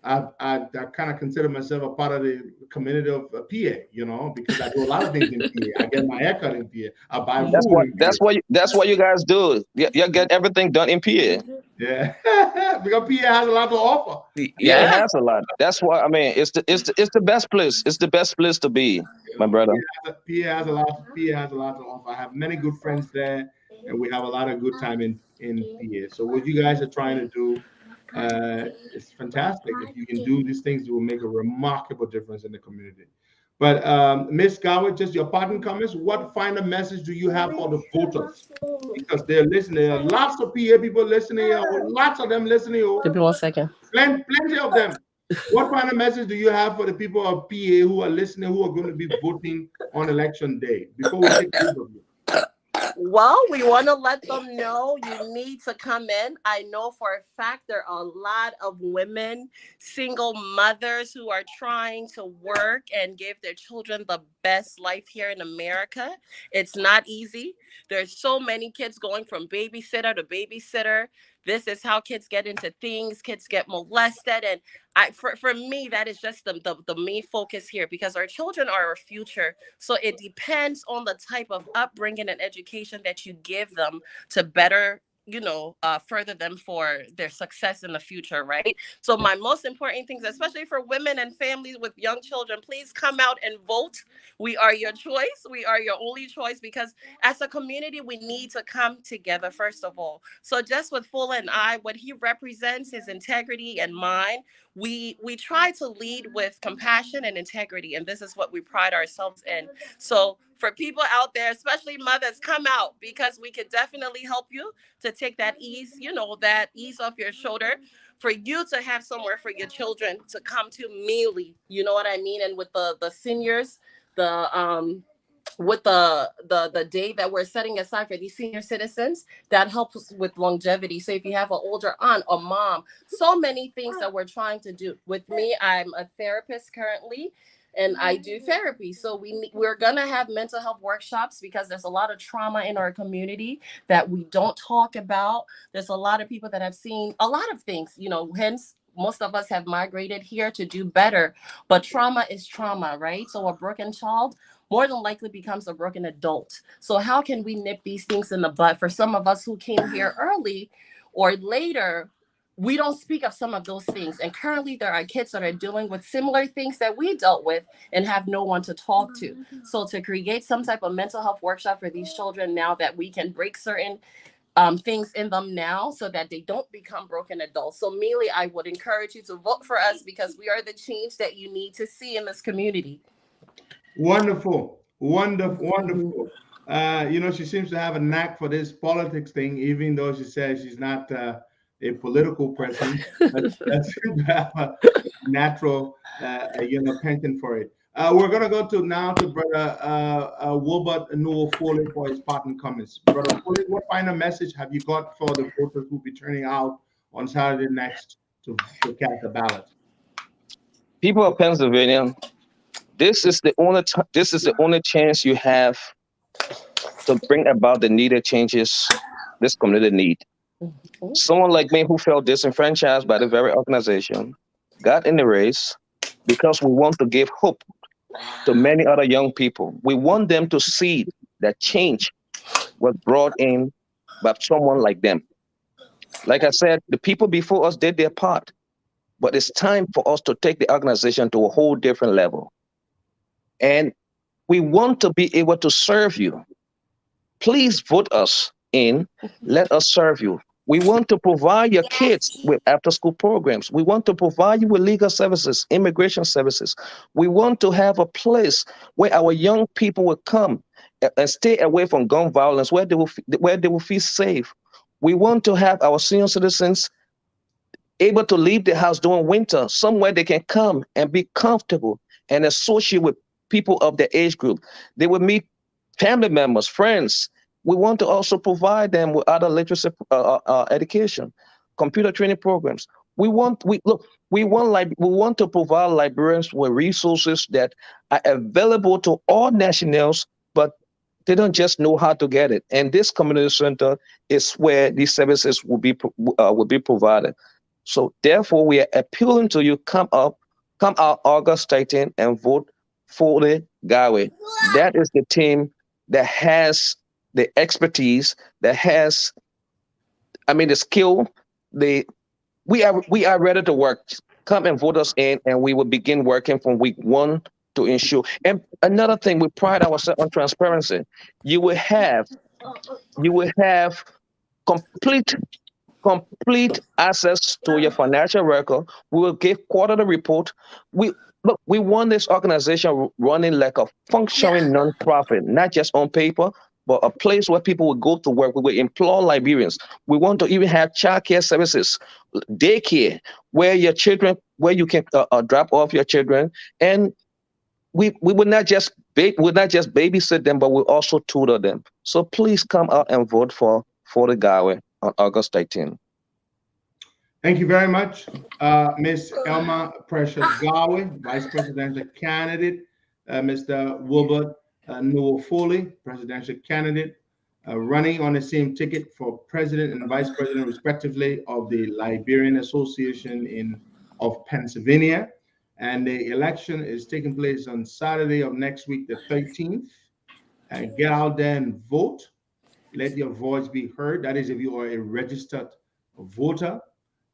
I kind of consider myself a part of the community of PA, because I do a lot of things in PA. I get my haircut in PA. I buy food in PA. That's what you guys do. You get everything done in PA. Yeah, because PA has a lot to offer. Yeah, it has a lot. That's why it's the best place. It's the best place to be, my brother. PA has a lot to offer. I have many good friends there, and we have a lot of good time in PA. So what you guys are trying to do is fantastic. If you can do these things, it will make a remarkable difference in the community. But Ms. Gower, just your parting comments. What final message do you have for the voters? Because they're listening. There are lots of PA people listening. Lots of them listening. Give me 1 second. Plenty of them. What final message do you have for the people of PA who are listening, who are going to be voting on election day? Before we take the interview. Well, we want to let them know you need to come in. I know for a fact there are a lot of women, single mothers who are trying to work and give their children the best life here in America. It's not easy. There's so many kids going from babysitter to babysitter. This is how kids get into things. Kids get molested. And for me, that is just the main focus here, because our children are our future. So it depends on the type of upbringing and education that you give them to better further them for their success in the future, right? So my most important things, especially for women and families with young children, please come out and vote. We are your choice. We are your only choice, because as a community, we need to come together, first of all. So just with Fuller and I, what he represents, his integrity and mine, we try to lead with compassion and integrity, and this is what we pride ourselves in. So for people out there, especially mothers, come out, because we could definitely help you to take that ease, that ease off your shoulder, for you to have somewhere for your children to come to meanly, you know what I mean? And with the seniors, with the day that we're setting aside for these senior citizens, that helps with longevity. So if you have an older aunt or mom, so many things that we're trying to do. With me, I'm a therapist currently, and I do therapy. So we're gonna have mental health workshops, because there's a lot of trauma in our community that we don't talk about. There's a lot of people that have seen a lot of things, hence most of us have migrated here to do better. But trauma is trauma, right? So a broken child more than likely becomes a broken adult. So how can we nip these things in the bud? For some of us who came here early or later, we don't speak of some of those things. And currently there are kids that are dealing with similar things that we dealt with and have no one to talk to. So to create some type of mental health workshop for these children, now that we can break certain things in them now, so that they don't become broken adults. So Mealy, I would encourage you to vote for us, because we are the change that you need to see in this community. Wonderful. She seems to have a knack for this politics thing, even though she says she's not a political person. That seems to have a natural, penchant for it. We're going to go to Brother Wilbert Noel Foley for his parting comments. Brother Foley, what final message have you got for the voters who will be turning out on Saturday next to cast a ballot? People of Pennsylvania, this is the only chance you have to bring about the needed changes this community needs. Someone like me who felt disenfranchised by the very organization got in the race because we want to give hope to many other young people. We want them to see that change was brought in by someone like them. Like I said, the people before us did their part, but it's time for us to take the organization to a whole different level. And we want to be able to serve you. Please vote us in. Let us serve you. We want to provide your kids with after-school programs. We want to provide you with legal services, immigration services. We want to have a place where our young people will come and stay away from gun violence, where they will feel safe. We want to have our senior citizens able to leave the house during winter, somewhere they can come and be comfortable and associate with people of their age group. They will meet family members, friends. We want to also provide them with other literacy education, computer training programs. We want to provide librarians with resources that are available to all nationals, but they don't just know how to get it. And this community center is where these services will be provided. So therefore, we are appealing to you, come out August 13 and vote for the Gawe. That is the team that has the expertise, that has, the skill. We are ready to work. Come and vote us in, and we will begin working from week 1 to ensure. And another thing, we pride ourselves on transparency. You will have complete access to your financial record. We will give quarterly report. We want this organization running like a functioning nonprofit, not just on paper, but a place where people will go to work. We will employ Liberians. We want to even have childcare services, daycare, where you can drop off your children, and we will not just babysit them, but we'll also tutor them. So please come out and vote for the Gawe on August 18. Thank you very much, Ms. Elma Precious Gawe, Vice Presidential Candidate, Mr. Wilbert Noah Foley, Presidential Candidate, running on the same ticket for President and Vice President, respectively, of the Liberian Association of Pennsylvania. And the election is taking place on Saturday of next week, the 13th. And get out there and vote. Let your voice be heard. That is, if you are a registered voter.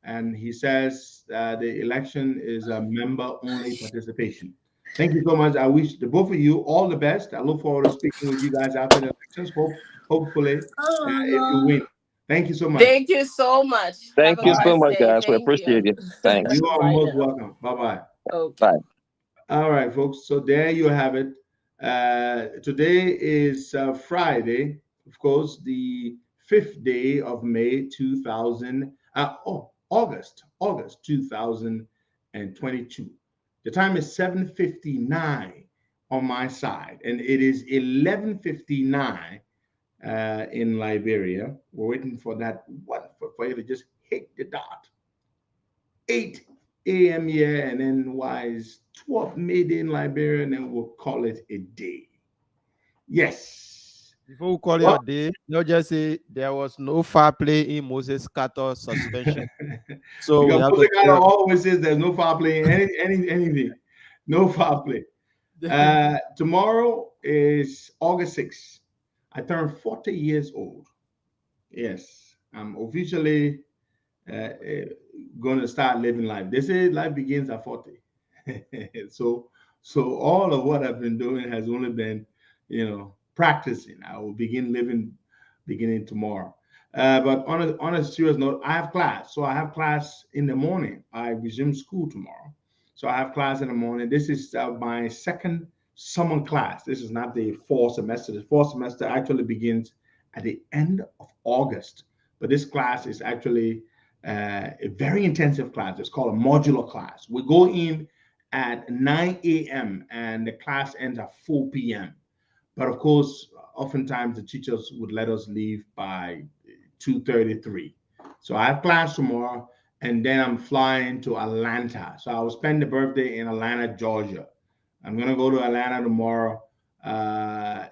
And he says the election is a member-only participation. Thank you so much. I wish the both of you all the best. I look forward to speaking with you guys after the elections. Hopefully, if you win. Thank you so much. Thank you so much. Thank you so much, guys. We appreciate you. Thanks. You are most welcome. Bye-bye. Okay. Bye. All right, folks. So there you have it. Today is Friday, of course, the 5th day of May 2000. August 2022. The time is 7:59 on my side, and it is 11:59 in Liberia. We're waiting for that one for you to just hit the dot. 8 a.m. here, and then wise 12 midday in Liberia, and then we'll call it a day. Yes. Before we call it a day, you just say there was no foul play in Moses Carter suspension. So because Moses Carter always says there's no foul play in anything. No foul play. Tomorrow is August 6th. I turned 40 years old. Yes, I'm officially going to start living life. They say life begins at 40. So all of what I've been doing has only been, practicing. I will begin living beginning tomorrow. But on a serious note, I have class. So I have class in the morning. I resume school tomorrow. So I have class in the morning. This is my second summer class. This is not the fall semester. The fall semester actually begins at the end of August. But this class is actually a very intensive class. It's called a modular class. We go in at 9 a.m. and the class ends at 4 p.m. But of course, oftentimes the teachers would let us leave by 2:33. So I have class tomorrow, and then I'm flying to Atlanta. So I will spend the birthday in Atlanta, Georgia. I'm going to go to Atlanta tomorrow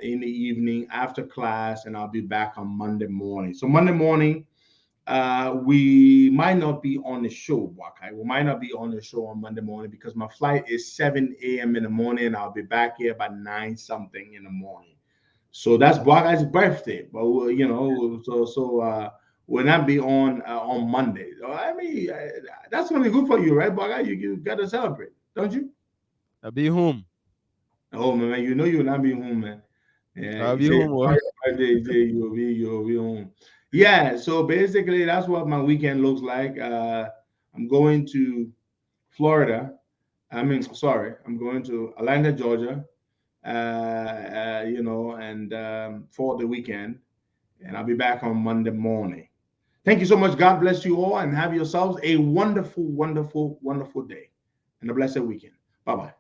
in the evening after class, and I'll be back on Monday morning. So Monday morning, we might not be on the show, Wakai. We might not be on the show on Monday morning because my flight is 7 a.m. in the morning. And I'll be back here by 9 something in the morning. So that's Wakai's birthday. But we'll not be on Monday. I mean, that's only good for you, right, Wakai? You got to celebrate, don't you? I'll be home. Oh man, you'll not be home, man. Yeah, I'll be home. Birthday, you'll be home. Yeah, so basically that's what my weekend looks like. I'm going to Florida. I'm going to Atlanta, Georgia. And for the weekend, and I'll be back on Monday morning. Thank you so much. God bless you all, and have yourselves a wonderful, wonderful, wonderful day and a blessed weekend. Bye bye.